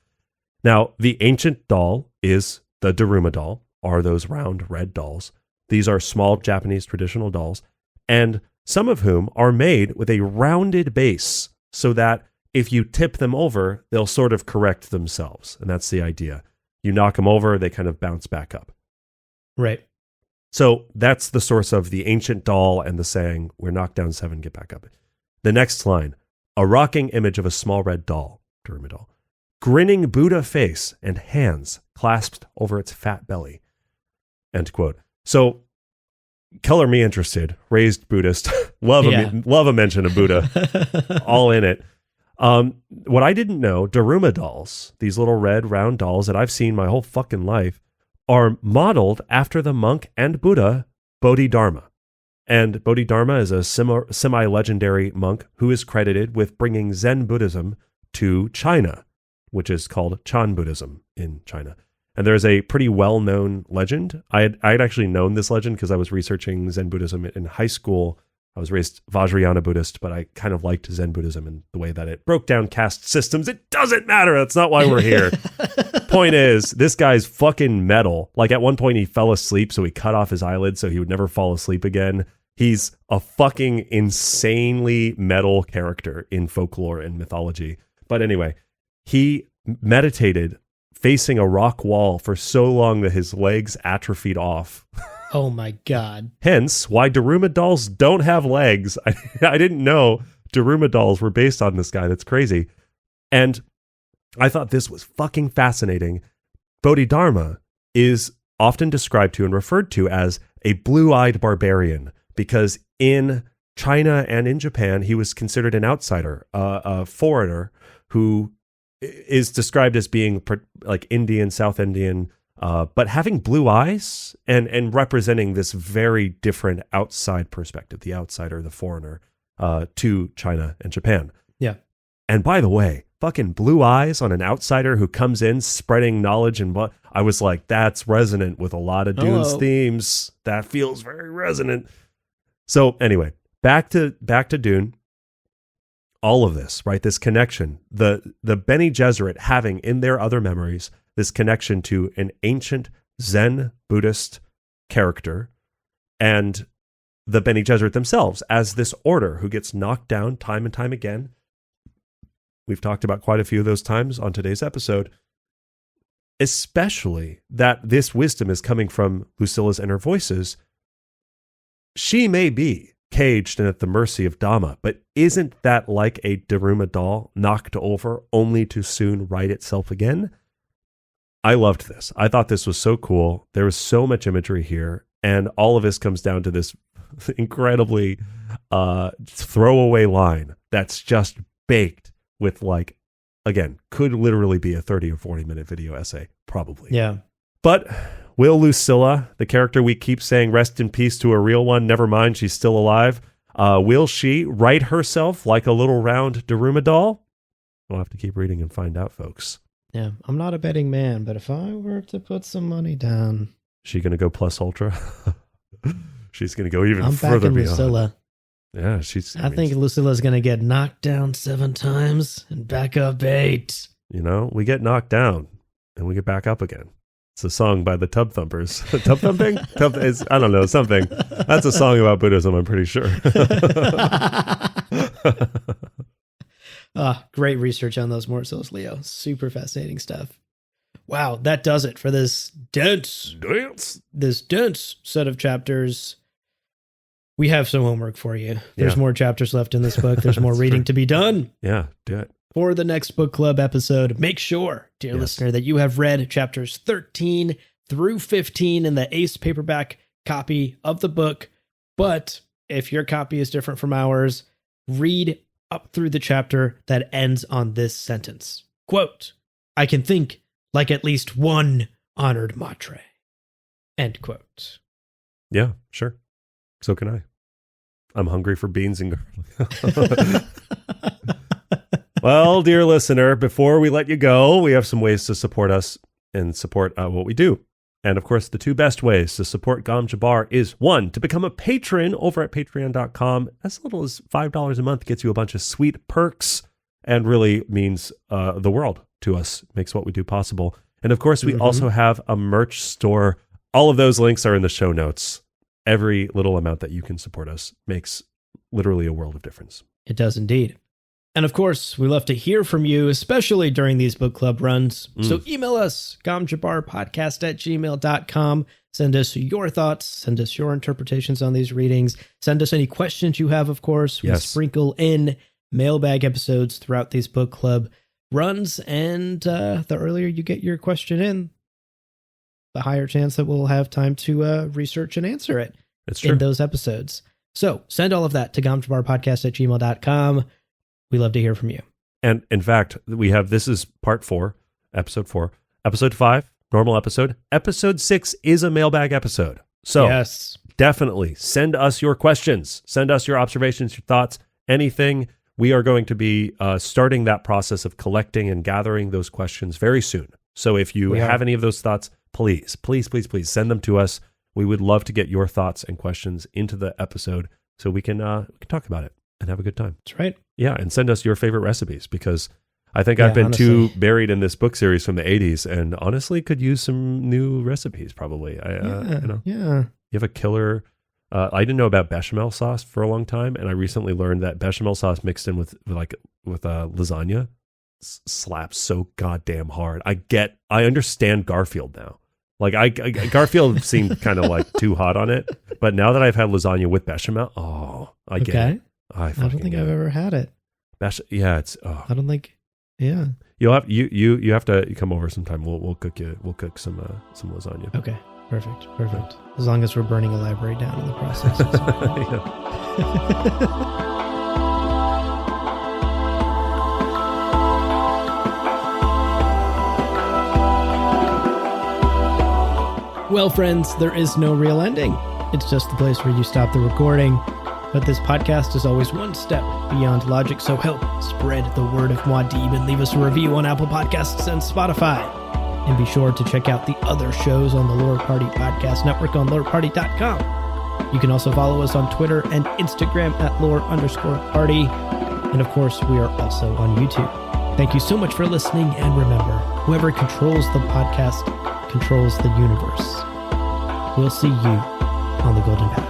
Now, the ancient doll is the Daruma doll, are those round red dolls. These are small Japanese traditional dolls, and some of whom are made with a rounded base so that if you tip them over, they'll sort of correct themselves. And that's the idea. You knock them over, they kind of bounce back up. Right. So that's the source of the ancient doll and the saying, we're knocked down 7, get back up. The next line, a rocking image of a small red doll, Daruma doll, grinning Buddha face and hands clasped over its fat belly. End quote. So, color me interested, raised Buddhist, love a mention of Buddha, all in it. What I didn't know, Daruma dolls, these little red round dolls that I've seen my whole fucking life, are modeled after the monk and Buddha Bodhidharma. And Bodhidharma is a semi-legendary monk who is credited with bringing Zen Buddhism to China, which is called Chan Buddhism in China. And there's a pretty well-known legend. I had actually known this legend because I was researching Zen Buddhism in high school. I was raised Vajrayana Buddhist, but I kind of liked Zen Buddhism and the way that it broke down caste systems. It doesn't matter. That's not why we're here. Point is, this guy's fucking metal. Like at one point he fell asleep, so he cut off his eyelids so he would never fall asleep again. He's a fucking insanely metal character in folklore and mythology. But anyway, he meditated facing a rock wall for so long that his legs atrophied off. Oh my God. Hence why Daruma dolls don't have legs. I didn't know Daruma dolls were based on this guy. That's crazy. And I thought this was fucking fascinating. Bodhidharma is often described to and referred to as a blue-eyed barbarian because in China and in Japan, he was considered an outsider, a foreigner who is described as being like Indian, South Indian, but having blue eyes and representing this very different outside perspective, the outsider, the foreigner, to China and Japan. Yeah. And by the way, fucking blue eyes on an outsider who comes in spreading knowledge and what I was like, that's resonant with a lot of Dune's themes. That feels very resonant. So anyway, back to Dune. All of this, right? This connection, the Bene Gesserit having in their other memories this connection to an ancient Zen Buddhist character and the Bene Gesserit themselves as this order who gets knocked down time and time again. We've talked about quite a few of those times on today's episode, especially that this wisdom is coming from Lucilla's inner voices. She may be caged and at the mercy of Dhamma, but isn't that like a Daruma doll knocked over only to soon right itself again? I loved this. I thought this was so cool. There was so much imagery here, and all of this comes down to this incredibly throwaway line that's just baked with, like, again, could literally be a 30 or 40 minute video essay, probably. Yeah. But will Lucilla, the character we keep saying rest in peace to a real one, never mind, she's still alive, will she right herself like a little round Daruma doll? We'll have to keep reading and find out, folks. Yeah, I'm not a betting man, but if I were to put some money down... She going to go plus ultra? She's going to go even I'm further backing beyond. Lucilla. Yeah, I think Lucilla's going to get knocked down 7 times and back up 8. You know, we get knocked down and we get back up again. It's a song by the Tub Thumpers. Tub Thumping? I don't know, something. That's a song about Buddhism, I'm pretty sure. Great research on those morsels, Leo. Super fascinating stuff. Wow, that does it for this dense set of chapters. We have some homework for you. There's more chapters left in this book. There's more reading to be done. Yeah, do it. For the next book club episode, make sure, dear listener, that you have read chapters 13 through 15 in the Ace paperback copy of the book. But if your copy is different from ours, read up through the chapter that ends on this sentence. Quote, I can think like at least one honored matre. End quote. Yeah, sure. So can I. I'm hungry for beans and garlic. Well, dear listener, before we let you go, we have some ways to support us and support what we do. And of course, the 2 best ways to support Gom Jabbar is 1, to become a patron over at patreon.com. As little as $5 a month gets you a bunch of sweet perks and really means the world to us, makes what we do possible. And of course, we also have a merch store. All of those links are in the show notes. Every little amount that you can support us makes literally a world of difference. It does indeed. And of course, we love to hear from you, especially during these book club runs. So email us, gomjabarpodcast@gmail.com. Send us your thoughts. Send us your interpretations on these readings. Send us any questions you have, of course. We sprinkle in mailbag episodes throughout these book club runs. And the earlier you get your question in, the higher chance that we'll have time to research and answer it in those episodes. So send all of that to gomjabarpodcast@gmail.com. We love to hear from you. And in fact, we have, this is part 4, episode 4. Episode 5, normal episode. Episode 6 is a mailbag episode. So definitely send us your questions. Send us your observations, your thoughts, anything. We are going to be starting that process of collecting and gathering those questions very soon. So if you have any of those thoughts, please send them to us. We would love to get your thoughts and questions into the episode so we can talk about it and have a good time. That's right. Yeah, and send us your favorite recipes, because I think I've been too buried in this book series from the 80s and honestly could use some new recipes probably. You have a killer... I didn't know about bechamel sauce for a long time, and I recently learned that bechamel sauce mixed in with lasagna slaps so goddamn hard. I understand Garfield now. Like Garfield seemed kind of like too hot on it, but now that I've had lasagna with bechamel, I get it. I don't think I've ever had it. It's. I don't think. Yeah. You'll have you have to come over sometime. We'll cook some lasagna. Okay. Perfect. As long as we're burning a library down in the process. Well, friends, there is no real ending. It's just the place where you stop the recording. But this podcast is always one step beyond logic, so help spread the word of Muad'Dib and leave us a review on Apple Podcasts and Spotify. And be sure to check out the other shows on the Lore Party Podcast Network on loreparty.com. You can also follow us on Twitter and Instagram at @lore_party. And of course, we are also on YouTube. Thank you so much for listening, and remember, whoever controls the podcast controls the universe. We'll see you on the Golden Path.